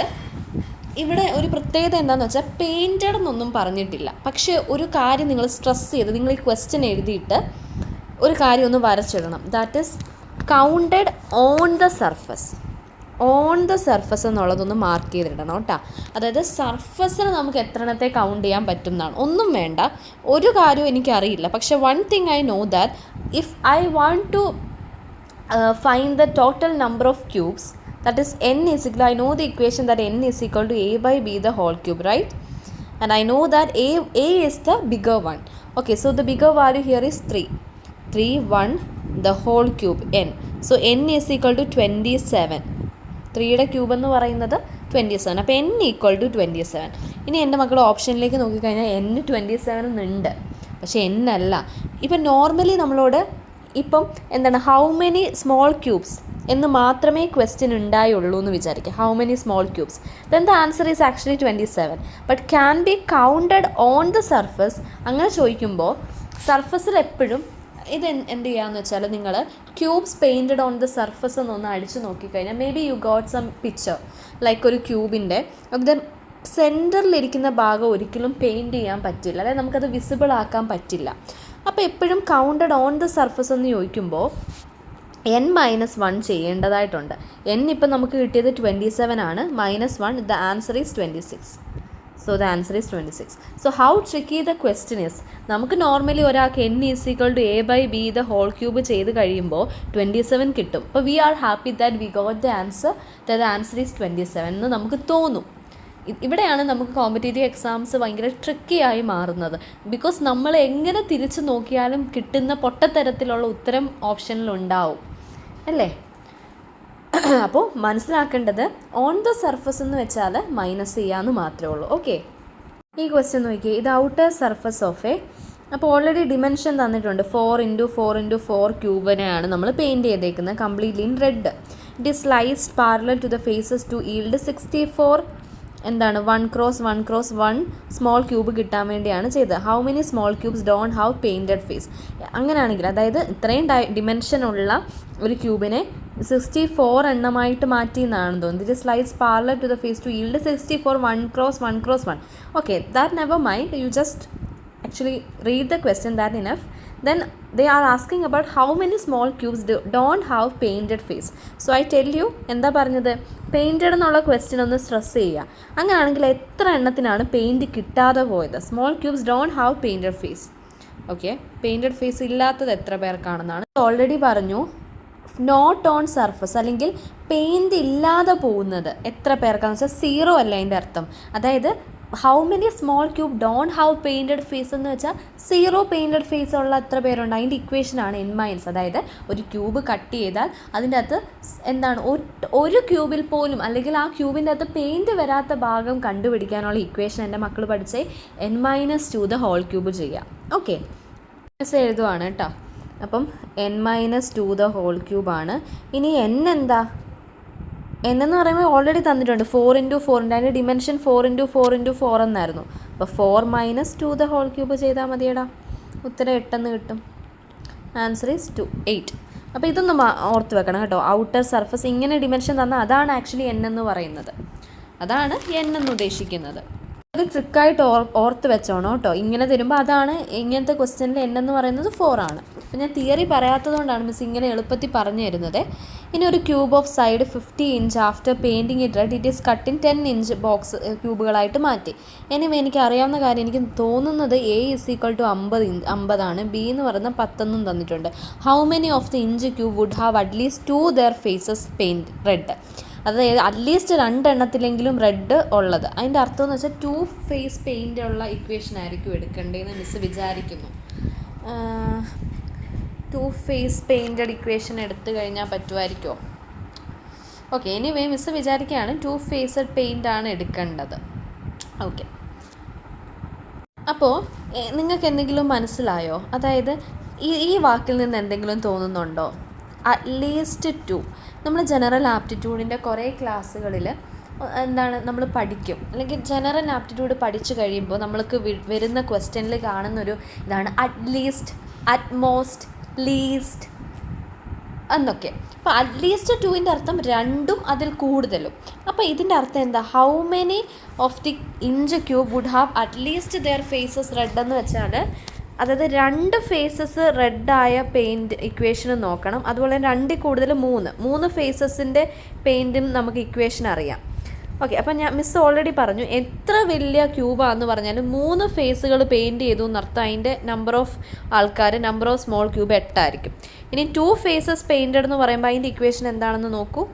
ഇവിടെ ഒരു പ്രത്യേകത എന്താണെന്ന് വെച്ചാൽ പെയിൻറ്റഡ് എന്നൊന്നും പറഞ്ഞിട്ടില്ല. പക്ഷേ ഒരു കാര്യം നിങ്ങൾ സ്ട്രെസ് ചെയ്ത് നിങ്ങൾ ഈ ക്വസ്റ്റ്യൻ എഴുതിയിട്ട് ഒരു കാര്യം ഒന്ന് വരച്ചിടണം. That is counted on the surface. എന്നുള്ളതൊന്ന് മാർക്ക് ചെയ്തിടണം കേട്ടോ. അതായത് സർഫസിന് നമുക്ക് എത്രണ്ണത്തെ കൗണ്ട് ചെയ്യാൻ പറ്റും എന്നാണ്. ഒന്നും വേണ്ട, ഒരു കാര്യവും എനിക്കറിയില്ല. പക്ഷേ one thing I know that if I want to find the total number of cubes, That is n is equal, I know the equation that n is equal to a by b the whole cube, right? And I know that a is the bigger one. Okay, so the bigger value here is 3. 3, 1, the whole cube, n. So n is equal to 27. 3യുടെ cube എന്ന് പറയുന്നത് 27. അപ്പോൾ n ഈക്വൽ ടു 27. ഇനി എൻ്റെ മക്കൾ ഓപ്ഷനിലേക്ക് നോക്കിക്കഴിഞ്ഞാൽ n 27 എന്നുണ്ട്, പക്ഷേ n അല്ല. ഇപ്പം നോർമലി നമ്മളോട് ഇപ്പം എന്താണ് ഹൗ മെനി സ്മോൾ ക്യൂബ്സ് എന്ന് മാത്രമേ ക്വസ്റ്റ്യൻ ഉണ്ടായുള്ളൂ എന്ന് വിചാരിക്കുക. How many small cubes, then the answer is actually 27. But can be counted on the surface. അങ്ങനെ ചോദിക്കുമ്പോൾ സർഫസിൽ എപ്പോഴും ഇത് എന്ത് ചെയ്യാമെന്ന് വെച്ചാൽ നിങ്ങൾ cubes painted on the surface എന്നൊന്ന് അടിച്ച് നോക്കിക്കഴിഞ്ഞാൽ may be you got some picture like ഒരു ക്യൂബിൻ്റെ അതിൻ്റെ സെൻറ്ററിലിരിക്കുന്ന ഭാഗം ഒരിക്കലും പെയിൻറ്റ് ചെയ്യാൻ പറ്റില്ല, അതായത് നമുക്കത് വിസിബിൾ ആക്കാൻ പറ്റില്ല. അപ്പോൾ എപ്പോഴും കൗണ്ടഡ് ഓൺ ദ സർഫസ് എന്ന് ചോദിക്കുമ്പോൾ n-1 ചെയ്യേണ്ടതായിട്ടുണ്ട്. n ഇപ്പം നമുക്ക് കിട്ടിയത് 27 ആണ്, -1, the answer is 26. So the answer is 26. So how tricky the question is. നമുക്ക് നോർമലി ഒരാൾക്ക് n is equal to a by b the whole cube ചെയ്ത് കഴിയുമ്പോൾ 27 കിട്ടും. അപ്പോൾ we are happy that we got the answer, the answer is 27 എന്ന് നമുക്ക് തോന്നും. ഇവിടെയാണ് നമുക്ക് കോമ്പറ്റേറ്റീവ് എക്സാംസ് ഭയങ്കര ട്രിക്കി ആയി മാറുന്നത്. ബിക്കോസ് നമ്മൾ എങ്ങനെ തിരിച്ച് നോക്കിയാലും കിട്ടുന്ന പൊട്ടത്തരത്തിലുള്ള ഉത്തരം ഓപ്ഷനിലുണ്ടാവും അല്ലേ. അപ്പോൾ മനസ്സിലാക്കേണ്ടത് ഓൺ ദ സർഫസ് എന്ന് വെച്ചാൽ മൈനസ് ചെയ്യാമെന്ന് മാത്രമേ ഉള്ളൂ. ഓക്കെ, ഈ ക്വസ്റ്റ്യൻ നോക്കിയേ, ഇത് ഔട്ടർ സർഫസ് ഓഫ് എ. അപ്പോൾ ഓൾറെഡി ഡിമെൻഷൻ തന്നിട്ടുണ്ട്. 4x4x4 ക്യൂബിനെയാണ് നമ്മൾ പെയിൻറ്റ് ചെയ്തേക്കുന്നത് completely in red. It is sliced parallel to the faces to yield 64 എന്താണ് 1x1x1 സ്മോൾ ക്യൂബ് കിട്ടാൻ വേണ്ടിയാണ് ചെയ്തത്. How many small cubes don't have painted face. അങ്ങനെയാണെങ്കിൽ അതായത് ഇത്രയും ഡിമെൻഷനുള്ള ഒരു ക്യൂബിനെ 64 എണ്ണമായിട്ട് മാറ്റി എന്നാണ് തോന്നുന്നത്. ഇത് slides parallel to the face to yield 64 1x1x1. Okay, that never mind, you just actually read the question, that enough. Then they are asking about how many small cubes don't have painted face. So I tell you എന്താ പറഞ്ഞത്, പെയിൻറ്റഡ് എന്നുള്ള ക്വസ്റ്റ്യൻ ഒന്ന് സ്ട്രെസ് ചെയ്യുക. അങ്ങനെയാണെങ്കിൽ എത്ര എണ്ണത്തിനാണ് പെയിൻറ്റ് കിട്ടാതെ പോയത്? Small cubes don't have painted face. Okay, painted face ഇല്ലാത്തത് എത്ര പേർക്കാണെന്നാണ് ഓൾറെഡി പറഞ്ഞു. നോട്ട് ഓൺ സർഫസ് അല്ലെങ്കിൽ പെയിൻറ്റ് ഇല്ലാതെ പോകുന്നത് എത്ര പേർക്കാണെന്ന് വെച്ചാൽ 0 അല്ല അതിൻ്റെ അർത്ഥം. അതായത് how many small cube don't have painted face എന്ന് വെച്ചാൽ 0 പെയിൻറ്റഡ് ഫേസ് ഉള്ള എത്ര പേരുണ്ട്. അതിൻ്റെ ഇക്വേഷനാണ് n-. അതായത് ഒരു ക്യൂബ് കട്ട് ചെയ്താൽ അതിൻ്റെ അകത്ത് എന്താണ് ഒരു ക്യൂബിൽ പോലും അല്ലെങ്കിൽ ആ ക്യൂബിൻ്റെ അകത്ത് പെയിൻറ്റ് വരാത്ത ഭാഗം കണ്ടുപിടിക്കാനുള്ള ഇക്വേഷൻ എൻ്റെ മക്കൾ പഠിച്ചേ n-2 ദ ഹോൾ ക്യൂബ് ചെയ്യാം. ഓക്കെ, എഴുതുവാണ് കേട്ടോ. അപ്പം n-2 ദ ഹോൾ ക്യൂബാണ്. ഇനി n എന്താ? n എന്ന് പറയുമ്പോൾ ഓൾറെഡി തന്നിട്ടുണ്ട് 4x4. അതിൻ്റെ ഡിമെൻഷൻ 4x4x4 എന്നായിരുന്നു. അപ്പോൾ 4 - 2 ദ ഹോൾ ക്യൂബ് ചെയ്താൽ മതിയടാ, ഉത്തരം 8 എന്ന് കിട്ടും. Answer is 2, 8. അപ്പോൾ ഇതൊന്നും ഓർത്ത് വെക്കണം കേട്ടോ. ഔട്ടർ സർഫസ് ഇങ്ങനെ ഡിമെൻഷൻ തന്നാൽ അതാണ് ആക്ച്വലി n എന്ന് പറയുന്നത്, അതാണ് n എന്ന് ഉദ്ദേശിക്കുന്നത്. അത് ട്രിക്കായിട്ട് ഓർത്ത് വെച്ചോണോ കേട്ടോ. ഇങ്ങനെ തരുമ്പോൾ അതാണ് ഇങ്ങനത്തെ ക്വസ്റ്റ്യനിൽ n എന്ന് പറയുന്നത് 4 ആണ്. അപ്പോൾ ഞാൻ തിയറി പറയാത്തതുകൊണ്ടാണ് മിസ് ഇങ്ങനെ എളുപ്പത്തിൽ പറഞ്ഞു തരുന്നത്. ഇനി ഒരു cube of side 50 inch after painting it red it is cut in 10 inch box ക്യൂബുകളായിട്ട് മാറ്റി. എനിവേ എനിക്ക് അറിയാവുന്ന കാര്യം, എനിക്ക് തോന്നുന്നത് a ഈസ് ഈക്വൽ ടു 50 ആണ്. b എന്ന് പറയുന്നത് 10 എന്നും തന്നിട്ടുണ്ട്. How many of the inch cube would have at least 2 their faces paint red. അതായത് അറ്റ്ലീസ്റ്റ് 2 എണ്ണത്തിലെങ്കിലും റെഡ് ഉള്ളത്. അതിൻ്റെ അർത്ഥം എന്ന് വെച്ചാൽ 2 ഫേസ് പെയിൻ്റ് ഉള്ള ഇക്വേഷൻ ആയിരിക്കും എടുക്കേണ്ടതെന്ന് മിസ് വിചാരിക്കുന്നു. 2 ഫേസ് പെയിൻറ്റഡ് ഇക്വേഷൻ എടുത്തു കഴിഞ്ഞാൽ പറ്റുമായിരിക്കുമോ? ഓക്കെ, എനിവേ മിസ് വിചാരിക്കുകയാണ് 2 ഫേസഡ് പെയിൻ്റ് ആണ് എടുക്കേണ്ടത്. ഓക്കെ, അപ്പോൾ നിങ്ങൾക്ക് എന്തെങ്കിലും മനസ്സിലായോ? അതായത് ഈ വാക്കിൽ നിന്ന് എന്തെങ്കിലും തോന്നുന്നുണ്ടോ? അറ്റ്ലീസ്റ്റ് 2. നമ്മൾ ജനറൽ ആപ്റ്റിറ്റ്യൂഡിൻ്റെ കുറേ ക്ലാസ്സുകളിൽ എന്താണ് നമ്മൾ പഠിക്കും, അല്ലെങ്കിൽ ജനറൽ ആപ്റ്റിറ്റ്യൂഡ് പഠിച്ചു കഴിയുമ്പോൾ നമ്മൾക്ക് വരുന്ന ക്വസ്റ്റ്യനിൽ കാണുന്നൊരു ഇതാണ് അറ്റ്ലീസ്റ്റ്, അറ്റ്മോസ്റ്റ്, ലീസ്റ്റ് എന്നൊക്കെ. അപ്പോൾ അറ്റ്ലീസ്റ്റ് 2ൻ്റെ അർത്ഥം 2ഉം അതിൽ കൂടുതലും. അപ്പോൾ ഇതിൻ്റെ അർത്ഥം എന്താ? How many of the inch cube would have at least their faces red എന്ന് വെച്ചാൽ അതായത് 2 ഫേസസ് റെഡായ പെയിൻറ്റ് ഇക്വേഷനും നോക്കണം. അതുപോലെ 2ൽ കൂടുതൽ 3 ഫേസസിൻ്റെ പെയിൻറ്റും നമുക്ക് ഇക്വേഷൻ അറിയാം. ഓക്കെ, അപ്പം ഞാൻ മിസ് ഓൾറെഡി പറഞ്ഞു എത്ര വലിയ ക്യൂബാണെന്ന് പറഞ്ഞാലും 3 ഫേസുകൾ പെയിൻറ്റ് ചെയ്തു എന്നർത്ഥം അതിൻ്റെ നമ്പർ ഓഫ് ആൾക്കാർ, നമ്പർ ഓഫ് സ്മോൾ ക്യൂബ് 8 ആയിരിക്കും. ഇനി 2 ഫേസസ് പെയിൻറ്റഡ് എന്ന് പറയുമ്പോൾ അതിൻ്റെ ഇക്വേഷൻ എന്താണെന്ന് നോക്കൂ.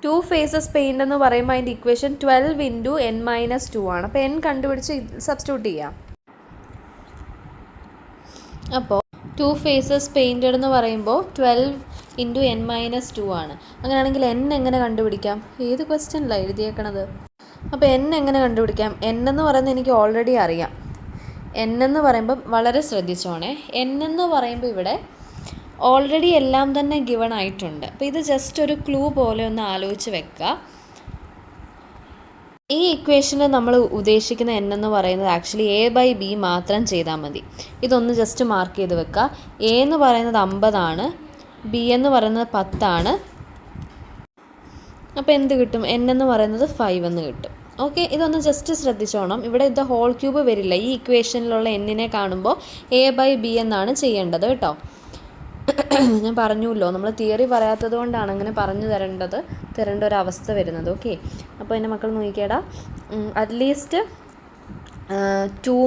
ടു ഫേസസ് പെയിൻ്റ് എന്ന് പറയുമ്പോൾ അതിൻ്റെ ഇക്വേഷൻ 12 ഇൻറ്റു n മൈനസ് 2 ആണ്. അപ്പോൾ n കണ്ടുപിടിച്ച് സബ്സ്റ്റിറ്റ്യൂട്ട് ചെയ്യാം. അപ്പോൾ ടു ഫേസസ് പെയിൻറ്റഡ് എന്ന് പറയുമ്പോൾ 12 ഇൻറ്റു n മൈനസ് 2 ആണ്. അങ്ങനെയാണെങ്കിൽ n എങ്ങനെ കണ്ടുപിടിക്കാം? ഏത് ക്വസ്റ്റ്യനിലാണ് എഴുതിയേക്കണത്? അപ്പോൾ n എങ്ങനെ കണ്ടുപിടിക്കാം? n എന്ന് പറയുന്നത് എനിക്ക് ഓൾറെഡി അറിയാം. n എന്ന് പറയുമ്പം വളരെ ശ്രദ്ധിച്ചോണേ. n എന്ന് പറയുമ്പോൾ ഇവിടെ ഓൾറെഡി എല്ലാം തന്നെ ഗിവൺ ആയിട്ടുണ്ട്. അപ്പോൾ ഇത് ജസ്റ്റ് ഒരു ക്ലൂ പോലെ ഒന്ന് ആലോചിച്ച് വെക്കുക. ഈ ഇക്വേഷനിൽ നമ്മൾ ഉദ്ദേശിക്കുന്ന n എന്ന് പറയുന്നത് ആക്ച്വലി a/b മാത്രം ചെയ്താൽ മതി. ഇതൊന്ന് ജസ്റ്റ് മാർക്ക് ചെയ്ത് വെക്കുക. a എന്ന് പറയുന്നത് 50 ആണ്, b എന്ന് പറയുന്നത് 10 ആണ്. അപ്പോൾ എന്ത് കിട്ടും? n എന്ന് പറയുന്നത് 5 എന്ന് കിട്ടും. ഓക്കെ, ഇതൊന്ന് ജസ്റ്റ് ശ്രദ്ധിച്ചോണം. ഇവിടെ ഇത് ഹോൾ ക്യൂബ് വരില്ല. ഈ ഇക്വേഷനിലുള്ള n-നെ കാണുമ്പോൾ a/b എന്നാണ് ചെയ്യേണ്ടത് കേട്ടോ. ഞാൻ പറഞ്ഞല്ലോ, നമ്മൾ തിയറി പറയാത്തത് കൊണ്ടാണ് അങ്ങനെ പറഞ്ഞു തരേണ്ട ഒരു അവസ്ഥ വരുന്നത്. ഓക്കെ, അപ്പോൾ എൻ്റെ മക്കൾ നോക്കിക്കേടാ. അറ്റ്ലീസ്റ്റ് 2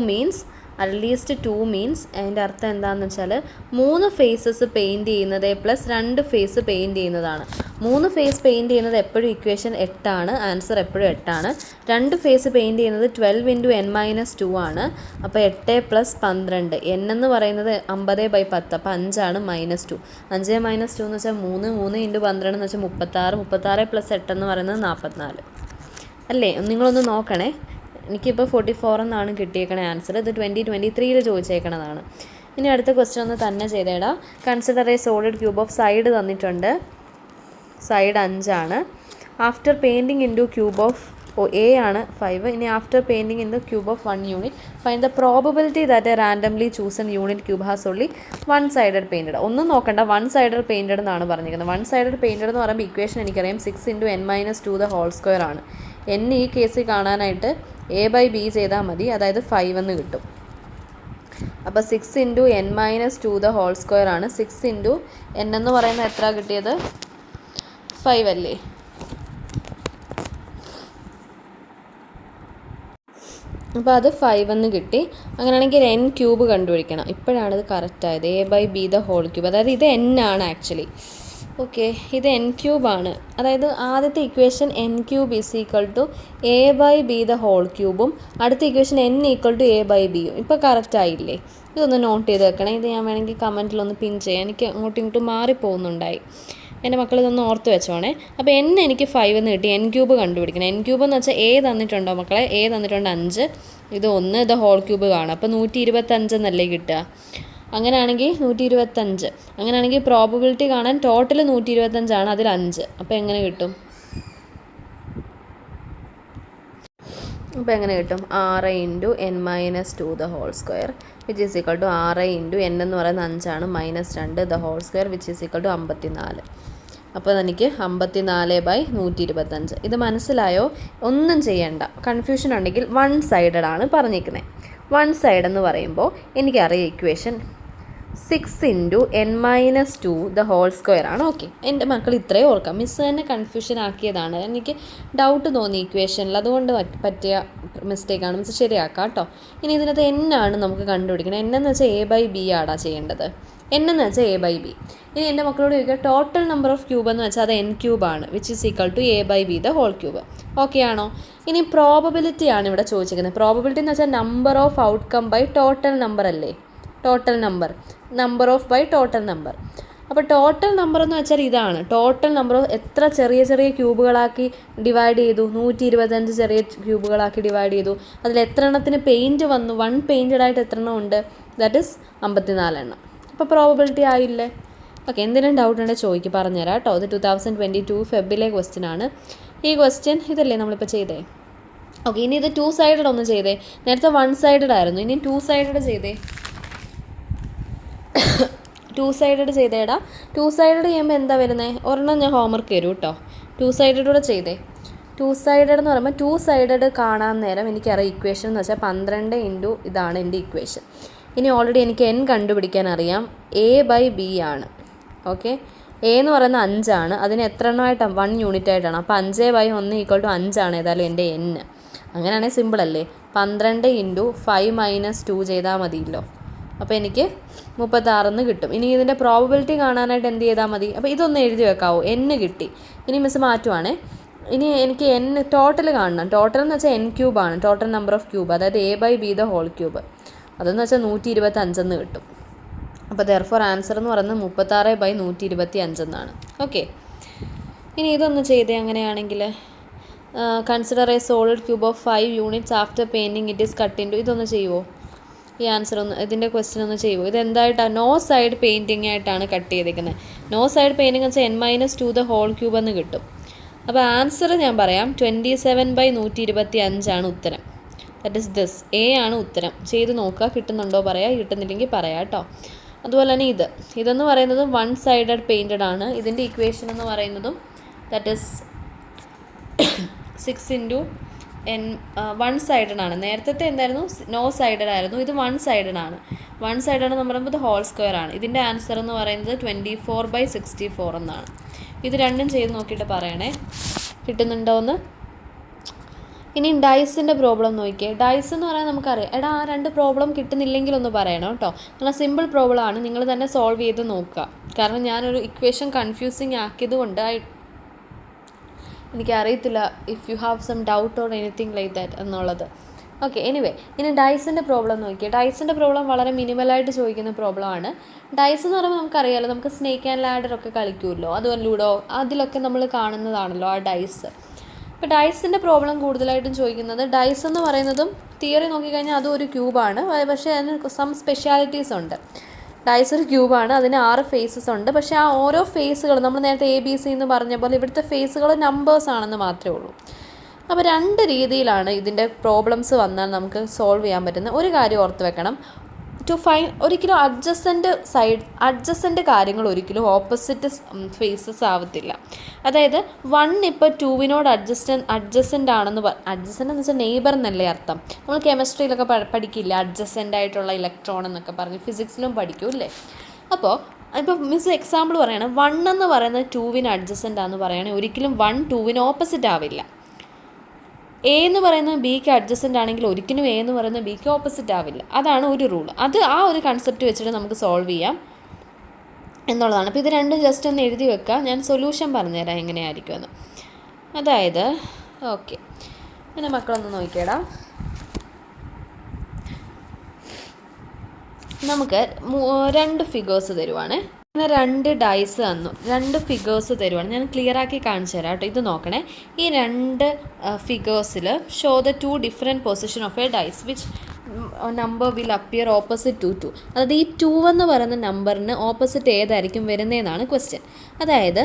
മീൻസ് അതിൻ്റെ അർത്ഥം എന്താണെന്ന് വെച്ചാൽ 3 ഫേസസ് പെയിൻറ്റ് ചെയ്യുന്നത് പ്ലസ് 2 ഫേസ് പെയിൻറ്റ് ചെയ്യുന്നതാണ്. 3 ഫേസ് പെയിൻറ്റ് ചെയ്യുന്നത് എപ്പോഴും ഇക്വേഷൻ 8 ആണ്. ആൻസർ എപ്പോഴും 8 ആണ്. 2 ഫേസ് പെയിൻറ്റ് ചെയ്യുന്നത് 12 ഇൻറ്റു n മൈനസ് 2 ആണ്. അപ്പോൾ 8 പ്ലസ് 12, n എന്ന് പറയുന്നത് 50/10, അപ്പോൾ 5 ആണ് -2. 5 മൈനസ് 2 എന്ന് വെച്ചാൽ 3 ഇൻറ്റു 12 എന്ന് വെച്ചാൽ 36 പ്ലസ് 8 എന്ന് പറയുന്നത് 44 അല്ലേ? നിങ്ങളൊന്ന് നോക്കണേ. എനിക്കിപ്പോൾ 44 എന്നാണ് കിട്ടിയേക്കണ ആൻസർ. ഇത് 2023 ചോദിച്ചേക്കണതാണ്. ഇനി അടുത്ത ക്വസ്റ്റ്യൻ ഒന്ന് തന്നെ ചെയ്തേടാ. Consider a solid cube of side തന്നിട്ടുണ്ട്. സൈഡ് 5 ആണ്. After painting into cube of a ആണ് 5. ഇനി after painting in the cube of 1 unit find the probability that a randomly chosen unit cube has only 1 sided painted. ഒന്നും നോക്കണ്ട, 1 സൈഡഡ് പെയിൻറ്റഡ് എന്നാണ് പറഞ്ഞിരിക്കുന്നത്. 1 സൈഡഡ് പെയിൻറ്റഡ് എന്ന് പറയുമ്പോൾ ഇക്വേഷൻ എനിക്കറിയാം 6 into n minus 2 the whole square ആണ്. n ഈ കേസിൽ കാണാനായിട്ട് a/b ചെയ്താൽ മതി, അതായത് 5 എന്ന് കിട്ടും. അപ്പോൾ 6 into n minus 2 the whole square ആണ്. 6 ഇൻറ്റു n എന്ന് പറയുന്നത് എത്ര കിട്ടിയത്? 5 അല്ലേ? അപ്പോൾ അത് 5 എന്ന് കിട്ടി. അങ്ങനെയാണെങ്കിൽ n ക്യൂബ് കണ്ടുപിടിക്കണം. ഇപ്പോഴാണ് ഇത് കറക്റ്റായത്. a/b ദ ഹോൾ ക്യൂബ്, അതായത് ഇത് n ആണ് ആക്ച്വലി. ഓക്കെ, ഇത് n ക്യൂബാണ്. അതായത് ആദ്യത്തെ equation n cube is equal to a/b the whole ക്യൂബും അടുത്ത ഇക്വേഷൻ n ഈക്വൽ ടു a/bയും. ഇപ്പോൾ കറക്റ്റ് ആയില്ലേ? ഇതൊന്ന് നോട്ട് ചെയ്ത് വെക്കണേ. ഇത് ഞാൻ വേണമെങ്കിൽ കമൻറ്റിലൊന്ന് പിൻ ചെയ്യാം. എനിക്ക് അങ്ങോട്ടും ഇങ്ങോട്ടും മാറിപ്പോകുന്നുണ്ടായി. എൻ്റെ മക്കൾ ഇതൊന്ന് ഓർത്ത് വെച്ചോണേ. അപ്പോൾ n എനിക്ക് 5 എന്ന് കിട്ടി. n ക്യൂബ് കണ്ടുപിടിക്കണം. n ക്യൂബ് എന്ന് വെച്ചാൽ a തന്നിട്ടുണ്ടോ മക്കളെ? a തന്നിട്ടുണ്ട് 5, ഇത് 1, ഇത് ഹോൾ ക്യൂബ് കാണാം. അപ്പോൾ 125 എന്നല്ലേ കിട്ടുക? അങ്ങനെയാണെങ്കിൽ 125. അങ്ങനെയാണെങ്കിൽ പ്രോബബിലിറ്റി കാണാൻ ടോട്ടൽ 125 ആണ്, അതിൽ 5. അപ്പോൾ എങ്ങനെ കിട്ടും? 6 into n minus 2 the whole square which is equal to 6 into n എന്ന് പറയുന്നത് 5 ആണ്, -2 the whole square which is equal to 54. അപ്പോൾ എനിക്ക് 54/125. ഇത് മനസ്സിലായോ? ഒന്നും ചെയ്യണ്ട. കൺഫ്യൂഷൻ ഉണ്ടെങ്കിൽ 1 സൈഡഡ് ആണ് പറഞ്ഞിരിക്കുന്നത്. 1 സൈഡ് എന്ന് പറയുമ്പോൾ എനിക്കറിയാം equation 6 into n minus 2 the whole square ആണ്. ഓക്കെ, എൻ്റെ മക്കൾ ഇത്രയും ഓർക്കാം. മിസ്സ് തന്നെ കൺഫ്യൂഷൻ ആക്കിയതാണ്. എനിക്ക് ഡൗട്ട് തോന്നി ഇക്വേഷനിൽ, അതുകൊണ്ട് പറ്റിയ മിസ്റ്റേക്കാണ്. മിസ്സ് ശരിയാക്കാം കേട്ടോ. ഇനി ഇതിനകത്ത് n ആണ് നമുക്ക് കണ്ടുപിടിക്കണം. n എന്ന് വെച്ചാൽ a/b ആടാ ചെയ്യേണ്ടത്. n എന്ന് വെച്ചാൽ a/b. ഇനി എൻ്റെ മക്കളോട് ചോദിക്കുക ടോട്ടൽ നമ്പർ ഓഫ് ക്യൂബ് എന്ന് വെച്ചാൽ അത് n ക്യൂബാണ് which is equal to a/b the whole cube. Okay ആണോ? ഇനി പ്രോബബിലിറ്റി ആണ് ഇവിടെ ചോദിച്ചിരിക്കുന്നത്. പ്രോബബിലിറ്റി എന്ന് വെച്ചാൽ number of outcome by total number അല്ലേ? Total number of by total number. അപ്പോൾ ടോട്ടൽ നമ്പർ എന്ന് വെച്ചാൽ ഇതാണ്. ടോട്ടൽ നമ്പർ ഓഫ് എത്ര ചെറിയ ചെറിയ ക്യൂബുകളാക്കി ഡിവൈഡ് ചെയ്തു? 125 ചെറിയ ക്യൂബുകളാക്കി ഡിവൈഡ് ചെയ്തു. അതിൽ എത്ര എണ്ണത്തിന് പെയിൻറ്റ് വന്നു? 1 പെയിൻറ്റഡ് ആയിട്ട് എത്ര എണ്ണം ഉണ്ട്? ദാറ്റ് ഈസ് 54 എണ്ണം. അപ്പോൾ പ്രോബബിലിറ്റി ആയില്ലേ? ഓക്കെ, എന്തെങ്കിലും ഡൗട്ട് ഉണ്ടെങ്കിൽ ചോദിക്കും, പറഞ്ഞുതരാം കേട്ടോ. ഇത് 2022 ഫെബ്രുവരിയിലെ ക്വസ്റ്റ്യൻ ആണ്. ഈ ക്വസ്റ്റ്യൻ ഇതല്ലേ നമ്മളിപ്പോൾ ചെയ്തേ? ഓക്കെ, ഇനി ഇത് 2 സൈഡഡ് ഒന്ന് ചെയ്തേ. നേരത്തെ 1 സൈഡഡ് ആയിരുന്നു, ഇനി 2 സൈഡഡ് ചെയ്തേ. 2 സൈഡഡ് ചെയ്തേടാ. 2 സൈഡഡ് ചെയ്യുമ്പോൾ എന്താ വരുന്നത്? ഒരെണ്ണം ഞാൻ ഹോംവർക്ക് തരും കേട്ടോ. 2 സൈഡഡൂടെ ചെയ്തേ. 2 സൈഡഡ് എന്ന് പറയുമ്പോൾ 2 സൈഡഡ് കാണാൻ നേരം എനിക്കറിയാം ഇക്വേഷൻ എന്ന് വെച്ചാൽ 12 ഇൻറ്റു ഇതാണ് എൻ്റെ ഇക്വേഷൻ. ഇനി ഓൾറെഡി എനിക്ക് n കണ്ടുപിടിക്കാൻ അറിയാം. a/b ആണ്. ഓക്കെ, a എന്ന് പറയുന്നത് 5 ആണ്. അതിന് എത്ര എണ്ണമായിട്ടാണ്? 1 യൂണിറ്റ് ആയിട്ടാണ്. അപ്പോൾ 5/1 ഈക്വൽ ടു 5 ആണ് ഏതായാലും എൻ്റെ n. അങ്ങനെയാണെങ്കിൽ സിമ്പിൾ അല്ലേ? 12 ഇൻറ്റു 5 മൈനസ് 2 ചെയ്താൽ മതിയല്ലോ. അപ്പോൾ എനിക്ക് 36 കിട്ടും. ഇനി ഇതിൻ്റെ പ്രോബബിലിറ്റി കാണാനായിട്ട് എന്ത് ചെയ്താൽ മതി? അപ്പോൾ ഇതൊന്ന് എഴുതി വെക്കാവോ? n കിട്ടി. ഇനി മിസ് മാറ്റുവാണേ. ഇനി എനിക്ക് n ടോട്ടൽ കാണണം. ടോട്ടൽ എന്ന് വെച്ചാൽ n ക്യൂബാണ്, ടോട്ടൽ നമ്പർ ഓഫ് ക്യൂബ്, അതായത് a/b² അതെന്ന് വെച്ചാൽ 125 കിട്ടും. അപ്പോൾ ദെർഫോർ ആൻസർ എന്ന് പറയുന്നത് 36/125 എന്നാണ്. ഓക്കെ, ഇനി ഇതൊന്ന് ചെയ്തേ. അങ്ങനെയാണെങ്കിൽ consider a solid cube of 5 units after painting it is cut in two. ഇതൊന്ന് ചെയ്യുമോ? ഈ ആൻസർ ഒന്ന്, ഇതിൻ്റെ ക്വസ്റ്റ്യൻ ഒന്ന് ചെയ്യുമോ? ഇതെന്തായിട്ടാണ്? നോ സൈഡ് പെയിൻറ്റിങ് ആയിട്ടാണ് കട്ട് ചെയ്തിരിക്കുന്നത്. നോ സൈഡ് പെയിൻറ്റിങ് എന്ന് വെച്ചാൽ n-2 ദ ഹോൾ ക്യൂബ് എന്ന് കിട്ടും. അപ്പോൾ ആൻസർ ഞാൻ പറയാം, 27/125 ആണ് ഉത്തരം. That is this. എ ആണ് ഉത്തരം. ചെയ്ത് നോക്കുക, കിട്ടുന്നുണ്ടോ പറയാം, കിട്ടുന്നില്ലെങ്കിൽ പറയാം കേട്ടോ. അതുപോലെ തന്നെ ഇതെന്ന് പറയുന്നത് 1 സൈഡഡ് പെയിൻറ്റഡ് ആണ്. ഇതിൻ്റെ ഇക്വേഷൻ എന്ന് പറയുന്നതും ദാറ്റ് ഇസ് 6 × n 1 സൈഡഡ് ആണ്. നേരത്തെ എന്തായിരുന്നു? നോ സൈഡഡ് ആയിരുന്നു. ഇത് 1 സൈഡഡ് ആണ്. 1 സൈഡഡ് എന്ന് പറയുമ്പോൾ ഹോൾ സ്ക്വയർ ആണ്. ഇതിൻ്റെ ആൻസർ എന്ന് പറയുന്നത് 24/64 എന്നാണ്. ഇത് രണ്ടും ചെയ്ത് നോക്കിയിട്ട് പറയണേ, കിട്ടുന്നുണ്ടോ എന്ന്. ഇനി ഡൈസിൻ്റെ പ്രോബ്ലം നോക്കിയേ. ഡൈസ് എന്ന് പറയാൻ നമുക്കറിയാം. എടാ, ആ 2 പ്രോബ്ലം കിട്ടുന്നില്ലെങ്കിൽ ഒന്ന് പറയണം കേട്ടോ. നല്ല സിമ്പിൾ പ്രോബ്ലം ആണ്, നിങ്ങൾ തന്നെ സോൾവ് ചെയ്ത് നോക്കുക. കാരണം ഞാനൊരു ഇക്വേഷൻ കൺഫ്യൂസിങ് ആക്കിയത് കൊണ്ട് എനിക്കറിയത്തില്ല if you have some doubt or anything like that എന്നുള്ളത്. ഓക്കെ, എനിവേ, ഇനി ഡൈസിൻ്റെ പ്രോബ്ലം നോക്കിയേ. ഡൈസിൻ്റെ പ്രോബ്ലം വളരെ മിനിമലായിട്ട് ചോദിക്കുന്ന പ്രോബ്ലമാണ്. ഡൈസ് എന്ന് പറയുമ്പോൾ നമുക്കറിയാമല്ലോ, നമുക്ക് സ്നേക്ക് ആൻഡ് ലാഡർ ഒക്കെ കളിക്കുമല്ലോ, അതുപോലെ ലൂഡോ, അതിലൊക്കെ നമ്മൾ കാണുന്നതാണല്ലോ ആ ഡൈസ്. ഇപ്പോൾ ഡൈസിൻ്റെ പ്രോബ്ലം കൂടുതലായിട്ടും ചോദിക്കുന്നത്, ഡൈസ് എന്ന് പറയുന്നതും തിയറി നോക്കിക്കഴിഞ്ഞാൽ അതും ഒരു ക്യൂബാണ്, പക്ഷേ അതിന് സം സ്പെഷ്യാലിറ്റീസ് ഉണ്ട്. ഡൈസ് ഒരു ക്യൂബാണ്, അതിന് 6 ഫേസസ് ഉണ്ട്. പക്ഷേ ആ ഓരോ ഫേസുകൾ നമ്മൾ നേരത്തെ ABC എന്ന് പറഞ്ഞ പോലെ ഇവിടുത്തെ ഫേസുകൾ നമ്പേഴ്സ് ആണെന്ന് മാത്രമേ ഉള്ളൂ. അപ്പോൾ 2 രീതിയിലാണ് ഇതിൻ്റെ പ്രോബ്ലംസ് വന്നാൽ നമുക്ക് സോൾവ് ചെയ്യാൻ പറ്റുന്നത്. ഒരു കാര്യം ഓർത്ത് വെക്കണം, ടു ഫൈൻഡ് ഒരിക്കലും അഡ്ജസൻ്റ് കാര്യങ്ങൾ ഒരിക്കലും ഓപ്പോസിറ്റ് ഫേസസ് ആവത്തില്ല. അതായത് 1 ഇപ്പോൾ 2വിനോട് അഡ്ജസൻ്റ് ആണെന്ന് അഡ്ജസൻ്റ് എന്ന് വെച്ചാൽ നെയ്ബർ എന്നല്ലേ അർത്ഥം. നമ്മൾ കെമിസ്ട്രിയിലൊക്കെ പഠിക്കില്ല അഡ്ജസൻ്റ് ആയിട്ടുള്ള ഇലക്ട്രോൺ എന്നൊക്കെ പറഞ്ഞ്, ഫിസിക്സിലും പഠിക്കും അല്ലേ. അപ്പോൾ മിസ് എക്സാമ്പിൾ പറയണം, 1 എന്ന് പറയുന്നത് 2വിന് അഡ്ജസൻ്റ് ആണെന്ന് പറയുകയാണെങ്കിൽ ഒരിക്കലും 1 2വിന് ഓപ്പോസിറ്റ് ആവില്ല. എ എന്ന് പറയുന്നത് ബിക്ക് അഡ്ജസൻ്റ് ആണെങ്കിൽ ഒരിക്കലും എ എന്ന് പറയുന്നത് ബിക്ക് ഓപ്പോസിറ്റ് ആവില്ല. അതാണ് ഒരു റൂൾ. ആ ഒരു കൺസെപ്റ്റ് വെച്ചിട്ട് നമുക്ക് സോൾവ് ചെയ്യാം എന്നുള്ളതാണ്. അപ്പോൾ ഇത് രണ്ടും ജസ്റ്റ് ഒന്ന് എഴുതി വെക്കുക. ഞാൻ സൊല്യൂഷൻ പറഞ്ഞുതരാം എങ്ങനെയായിരിക്കുമെന്ന്. അതായത് ഓക്കെ, എൻ്റെ മക്കളൊന്ന് നോക്കിയേടാ. നമുക്ക് 2 ഫിഗേഴ്സ് തരുവാണ്. 2 ഡൈസ് തന്നു, 2 ഫിഗേഴ്സ് തരുവാണ്. ഞാൻ ക്ലിയർ ആക്കി കാണിച്ചു തരാം കേട്ടോ. ഇത് നോക്കണേ, ഈ 2 ഫിഗേഴ്സിൽ show the 2 different position of a dice which number will appear opposite to 2. അതായത് ഈ 2 എന്ന് പറയുന്ന നമ്പറിന് ഓപ്പോസിറ്റ് ഏതായിരിക്കും വരുന്നതെന്നാണ് ക്വസ്റ്റ്യൻ. അതായത്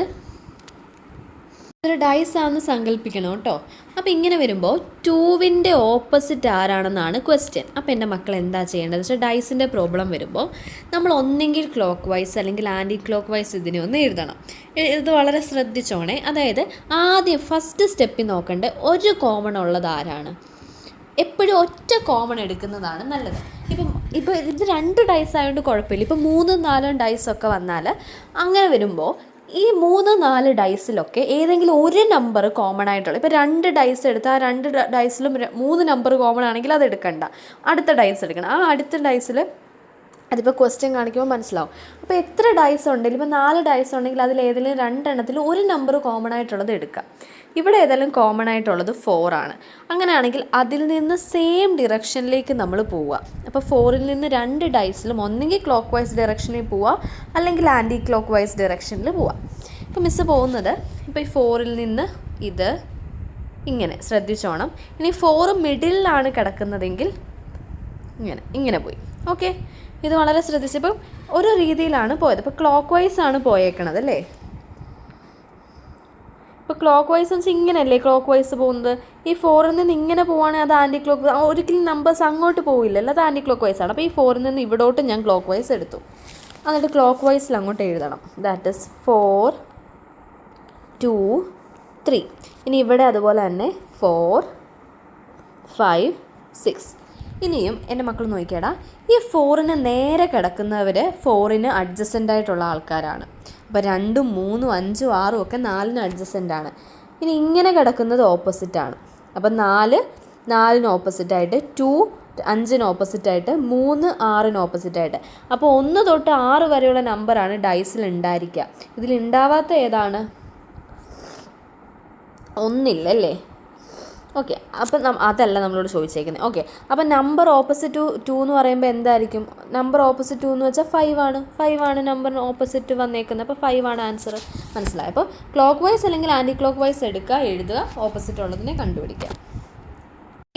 ഒരു ഡൈസ് ആണെന്ന് സങ്കല്പിക്കണം കേട്ടോ. അപ്പോൾ ഇങ്ങനെ വരുമ്പോൾ 2വിൻ്റെ ഓപ്പോസിറ്റ് ആരാണെന്നാണ് ക്വസ്റ്റ്യൻ. അപ്പോൾ എൻ്റെ മക്കൾ എന്താ ചെയ്യേണ്ടത് വെച്ചാൽ, ഡൈസിൻ്റെ പ്രോബ്ലം വരുമ്പോൾ നമ്മൾ ഒന്നെങ്കിൽ ക്ലോക്ക് വൈസ് അല്ലെങ്കിൽ ആൻറ്റി ക്ലോക്ക് വൈസ് ഇതിനെ ഒന്ന് എഴുതണം. ഇത് വളരെ ശ്രദ്ധിച്ചോണേ. അതായത് ആദ്യം ഫസ്റ്റ് സ്റ്റെപ്പിൽ നോക്കണ്ടേ ഒരു കോമൺ ഉള്ളത് ആരാണ്. എപ്പോഴും ഒറ്റ കോമൺ എടുക്കുന്നതാണ് നല്ലത്. ഇപ്പോൾ ഇത് 2 ഡൈസ് ആയതുകൊണ്ട് കുഴപ്പമില്ല. ഇപ്പോൾ 3 4 ഡൈസൊക്കെ വന്നാൽ അങ്ങനെ വരുമ്പോൾ ഈ 3 4 ഡൈസിലൊക്കെ ഏതെങ്കിലും ഒരു നമ്പർ കോമൺ ആയിട്ടുള്ള, ഇപ്പോൾ 2 ഡൈസ് എടുത്താൽ ആ 2 ഡൈസിലും 3 നമ്പർ കോമൺ ആണെങ്കിൽ അത് എടുക്കണ്ട, അടുത്ത ഡൈസ് എടുക്കണം. ആ അടുത്ത ഡൈസിൽ അതിപ്പോൾ ക്വസ്റ്റ്യൻ കാണിക്കുമ്പോൾ മനസ്സിലാവും. അപ്പോൾ എത്ര ഡൈസ് ഉണ്ടെങ്കിലും, ഇപ്പോൾ 4 ഡൈസ് ഉണ്ടെങ്കിൽ അതിൽ ഏതെങ്കിലും 2 എണ്ണത്തിൽ ഒരു നമ്പർ കോമൺ ആയിട്ടുള്ളത് എടുക്കുക. ഇവിടെ ഏതെങ്കിലും കോമൺ ആയിട്ടുള്ളത് 4 ആണ്. അങ്ങനെയാണെങ്കിൽ അതിൽ നിന്ന് സെയിം ഡിറക്ഷനിലേക്ക് നമ്മൾ പോവുക. അപ്പോൾ 4ൽ നിന്ന് 2 ഡൈസിലും ഒന്നെങ്കിൽ ക്ലോക്ക് വൈസ് ഡയറക്ഷനിൽ പോവുക, അല്ലെങ്കിൽ ആൻറ്റി ക്ലോക്ക് വൈസ് ഡയറക്ഷനിൽ പോവുക. ഇപ്പോൾ മിസ്സ് പോകുന്നത് ഇപ്പോൾ ഈ 4ൽ നിന്ന് ഇത് ഇങ്ങനെ ശ്രദ്ധിച്ചോണം. ഇനി 4 മിഡിലാണ് കിടക്കുന്നതെങ്കിൽ ഇങ്ങനെ പോയി. ഓക്കെ, ഇത് വളരെ ശ്രദ്ധിച്ചപ്പോൾ ഒരു രീതിയിലാണ് പോയത്. ഇപ്പോൾ ക്ലോക്ക് വൈസ് ആണ് പോയേക്കണത് അല്ലേ. ഇപ്പോൾ ക്ലോക്ക് വൈസ് എന്ന് വെച്ചാൽ ഇങ്ങനെയല്ലേ ക്ലോക്ക് വൈസ് പോകുന്നത്. ഈ 4ൽ നിന്ന് ഇങ്ങനെ പോവുകയാണെങ്കിൽ അത് ആൻറ്റി ക്ലോക്ക്, ഒരിക്കലും നമ്പേഴ്സ് അങ്ങോട്ട് പോവില്ലല്ലോ, അത് ആൻറ്റി ക്ലോക്ക് വൈസ് ആണ്. അപ്പോൾ ഈ 4ൽ നിന്ന് ഇവിടോട്ട് ഞാൻ ക്ലോക്ക് വൈസ് എടുത്തു. എന്നിട്ട് ക്ലോക്ക് വൈസിൽ അങ്ങോട്ട് എഴുതണം. That is 4 2 3. ഇനി ഇവിടെ അതുപോലെ തന്നെ 4 5 6. ഇനിയും എൻ്റെ മക്കൾ നോക്കിയാടാ, ഈ 4ന് നേരെ കിടക്കുന്നവർ 4ന് അഡ്ജസൻ്റ് ആയിട്ടുള്ള ആൾക്കാരാണ്. അപ്പോൾ 2 3 5 6 ഒക്കെ 4ന് അഡ്ജസൻ്റ് ആണ്. ഇനി ഇങ്ങനെ കിടക്കുന്നത് ഓപ്പോസിറ്റാണ്. അപ്പോൾ 4 4ന് ഓപ്പോസിറ്റായിട്ട് 2 5-ന് ഓപ്പോസിറ്റായിട്ട്, 3 6-ന് ഓപ്പോസിറ്റായിട്ട്. അപ്പോൾ 1 തൊട്ട് 6 വരെയുള്ള നമ്പറാണ് ഡൈസിൽ ഉണ്ടായിരിക്കുക. ഇതിലുണ്ടാവാത്ത ഏതാണ്? ഒന്നില്ലല്ലേ? ഓക്കെ, അപ്പം അതല്ല നമ്മളോട് ചോദിച്ചേക്കുന്നത്. ഓക്കെ, അപ്പം നമ്പർ ഓപ്പോസിറ്റ് ടു എന്ന് പറയുമ്പോൾ എന്തായിരിക്കും? നമ്പർ ഓപ്പോസിറ്റ് 2 എന്ന് വെച്ചാൽ 5 ആണ് നമ്പറിന് ഓപ്പോസിറ്റ് വന്നേക്കുന്നത്. അപ്പോൾ 5 ആണ് ആൻസർ. മനസ്സിലായി? അപ്പോൾ ക്ലോക്ക് വൈസ് അല്ലെങ്കിൽ ആൻറ്റി ക്ലോക്ക് വൈസ് എടുക്കുക, എഴുതുക, ഓപ്പോസിറ്റ് ഉള്ളതിനെ കണ്ടുപിടിക്കുക.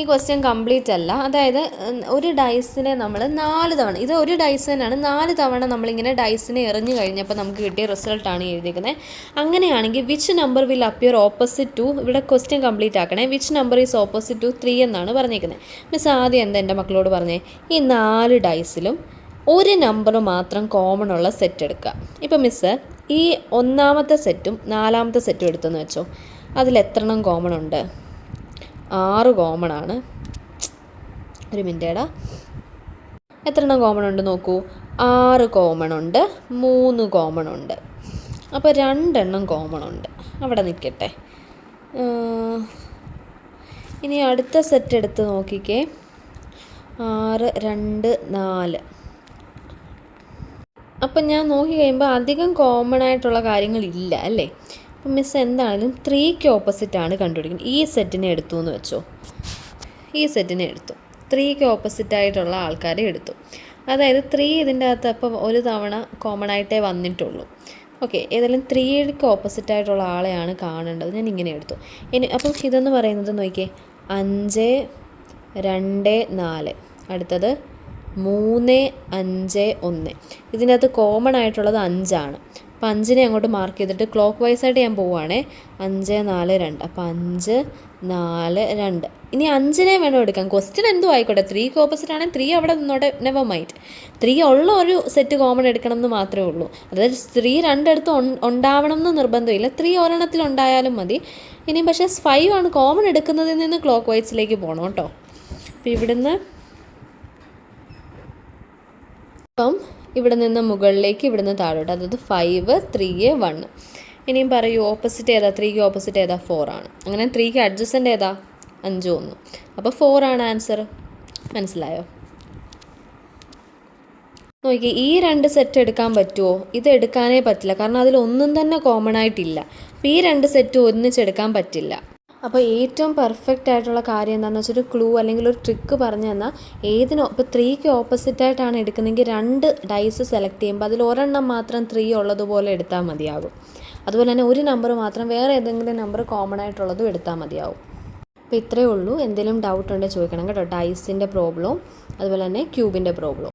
ഈ ക്വസ്റ്റ്യൻ കംപ്ലീറ്റ് അല്ല. അതായത് ഒരു ഡൈസിനെ നമ്മൾ 4 തവണ, ഇത് ഒരു ഡൈസ് തന്നെയാണ്, 4 തവണ നമ്മളിങ്ങനെ ഡൈസിനെ എറിഞ്ഞു കഴിഞ്ഞപ്പോൾ നമുക്ക് കിട്ടിയ റിസൾട്ടാണ് എഴുതിയിരിക്കുന്നത്. അങ്ങനെയാണെങ്കിൽ which number will appear opposite to, ഇവിടെ ക്വസ്റ്റ്യൻ കംപ്ലീറ്റ് ആക്കണേ. Which number is opposite to 3 എന്നാണ് പറഞ്ഞിരിക്കുന്നത്. മിസ് ആദ്യം എന്താ എൻ്റെ മക്കളോട് പറഞ്ഞേ? ഈ 4 ഡൈസിലും ഒരു നമ്പർ മാത്രം കോമൺ ഉള്ള സെറ്റ് എടുക്കുക. ഇപ്പം മിസ് ഈ 1ാമത്തെ സെറ്റും 4ാമത്തെ സെറ്റും എടുത്തെന്ന് വെച്ചോ, അതിൽ എത്രണ്ണം കോമൺ ഉണ്ട്? 6 കോമൺ ആണ്. ഒരു മിനിറ്റേടാ, എത്രണ്ണം കോമൺ ഉണ്ട് നോക്കൂ. 6 കോമൺ ഉണ്ട്, 3 കോമൺ ഉണ്ട്. അപ്പോൾ 2 എണ്ണം കോമൺ ഉണ്ട്. അവിടെ നിൽക്കട്ടെ. ഇനി അടുത്ത സെറ്റ് എടുത്ത് നോക്കിക്കേ. 6 2 4. അപ്പം ഞാൻ നോക്കി കഴിയുമ്പോൾ അധികം കോമൺ ആയിട്ടുള്ള കാര്യങ്ങളില്ല അല്ലേ? അപ്പം മിസ് എന്താണെങ്കിലും 3ക്ക് ഓപ്പോസിറ്റാണ് കണ്ടുപിടിക്കുന്നത്. ഈ സെറ്റിനെ എടുത്തു എന്ന് വെച്ചോ, ഈ സെറ്റിനെ എടുത്തു, 3ക്ക് ഓപ്പോസിറ്റായിട്ടുള്ള ആൾക്കാരെ എടുത്തു. അതായത് 3 ഇതിൻ്റെ അകത്ത് അപ്പോൾ ഒരു തവണ കോമൺ ആയിട്ടേ വന്നിട്ടുള്ളൂ. ഓക്കെ, ഏതായാലും 3ക്ക് ഓപ്പോസിറ്റായിട്ടുള്ള ആളെയാണ് കാണേണ്ടത്. ഞാൻ ഇങ്ങനെ എടുത്തു. ഇനി അപ്പം ഇതെന്ന് പറയുന്നത് നോക്കിയേ, 5 2 4. അടുത്തത് 3 5 1. ഇതിൻ്റെ അകത്ത് കോമൺ ആയിട്ടുള്ളത് 5 ആണ്. അപ്പോൾ 5നെ അങ്ങോട്ട് മാർക്ക് ചെയ്തിട്ട് ക്ലോക്ക് വൈസായിട്ട് ഞാൻ പോവുകയാണേ. 5 4 2. അപ്പോൾ 5 4 2. ഇനി 5നെ വേണം എടുക്കാൻ. ക്വസ്റ്റ്യൻ എന്തും ആയിക്കോട്ടെ, 3ക്ക് ഓപ്പോസിറ്റ് ആണെങ്കിൽ 3 അവിടെ നിന്നോടെ, നെവർ മൈൻഡ്. 3 ഉള്ള ഒരു സെറ്റ് കോമൺ എടുക്കണം എന്ന് മാത്രമേ ഉള്ളൂ. അതായത് 3 രണ്ടിടത്ത് ഉണ്ടാവണം എന്ന് നിർബന്ധമില്ല. 3 ഒരെണ്ണത്തിൽ ഉണ്ടായാലും മതി. ഇനി പക്ഷേ 5 ആണ് കോമൺ എടുക്കുന്നതിൽ നിന്ന് ക്ലോക്ക് വൈസിലേക്ക് പോകണം കേട്ടോ. അപ്പോൾ ഇവിടുന്ന് അപ്പം ഇവിടെ നിന്ന് മുകളിലേക്ക്, ഇവിടുന്ന് താഴോട്ട്, അതായത് 5 3 1. ഇനിയും പറയൂ, ഓപ്പോസിറ്റ് ഏതാ? 3ക്ക് ഓപ്പോസിറ്റ് ഏതാ? 4 ആണ്. അങ്ങനെ 3ക്ക് അഡ്ജസൻ്റ് ഏതാ? 5 1. അപ്പോൾ 4 ആണ് ആൻസർ. മനസ്സിലായോ? നോക്കി, ഈ 2 സെറ്റ് എടുക്കാൻ പറ്റുമോ? ഇത് എടുക്കാനേ പറ്റില്ല, കാരണം അതിലൊന്നും തന്നെ കോമൺ ആയിട്ടില്ല. അപ്പോൾ ഈ 2 സെറ്റ് ഒന്നിച്ചെടുക്കാൻ പറ്റില്ല. അപ്പോൾ ഏറ്റവും പെർഫെക്റ്റ് ആയിട്ടുള്ള കാര്യം എന്താണെന്ന് വെച്ചാൽ ഒരു ക്ലൂ അല്ലെങ്കിൽ ഒരു ട്രിക്ക് പറഞ്ഞു തന്നാൽ ഇപ്പോൾ 3ക്ക് ഓപ്പോസിറ്റായിട്ടാണ് എടുക്കുന്നതെങ്കിൽ 2 ഡൈസ് സെലക്ട് ചെയ്യുമ്പോൾ അതിൽ ഒരെണ്ണം മാത്രം 3 ഉള്ളതുപോലെ എടുത്താൽ മതിയാകും. അതുപോലെ തന്നെ ഒരു നമ്പർ മാത്രം വേറെ ഏതെങ്കിലും നമ്പർ കോമൺ ആയിട്ടുള്ളതും എടുത്താൽ മതിയാവും. അപ്പോൾ ഇത്രയേ ഉള്ളൂ. എന്തെങ്കിലും ഡൗട്ട് ഉണ്ടെങ്കിൽ ചോദിക്കണം കേട്ടോ. ഡൈസിൻ്റെ പ്രോബ്ലവും അതുപോലെ തന്നെ ക്യൂബിൻ്റെ പ്രോബ്ലവും.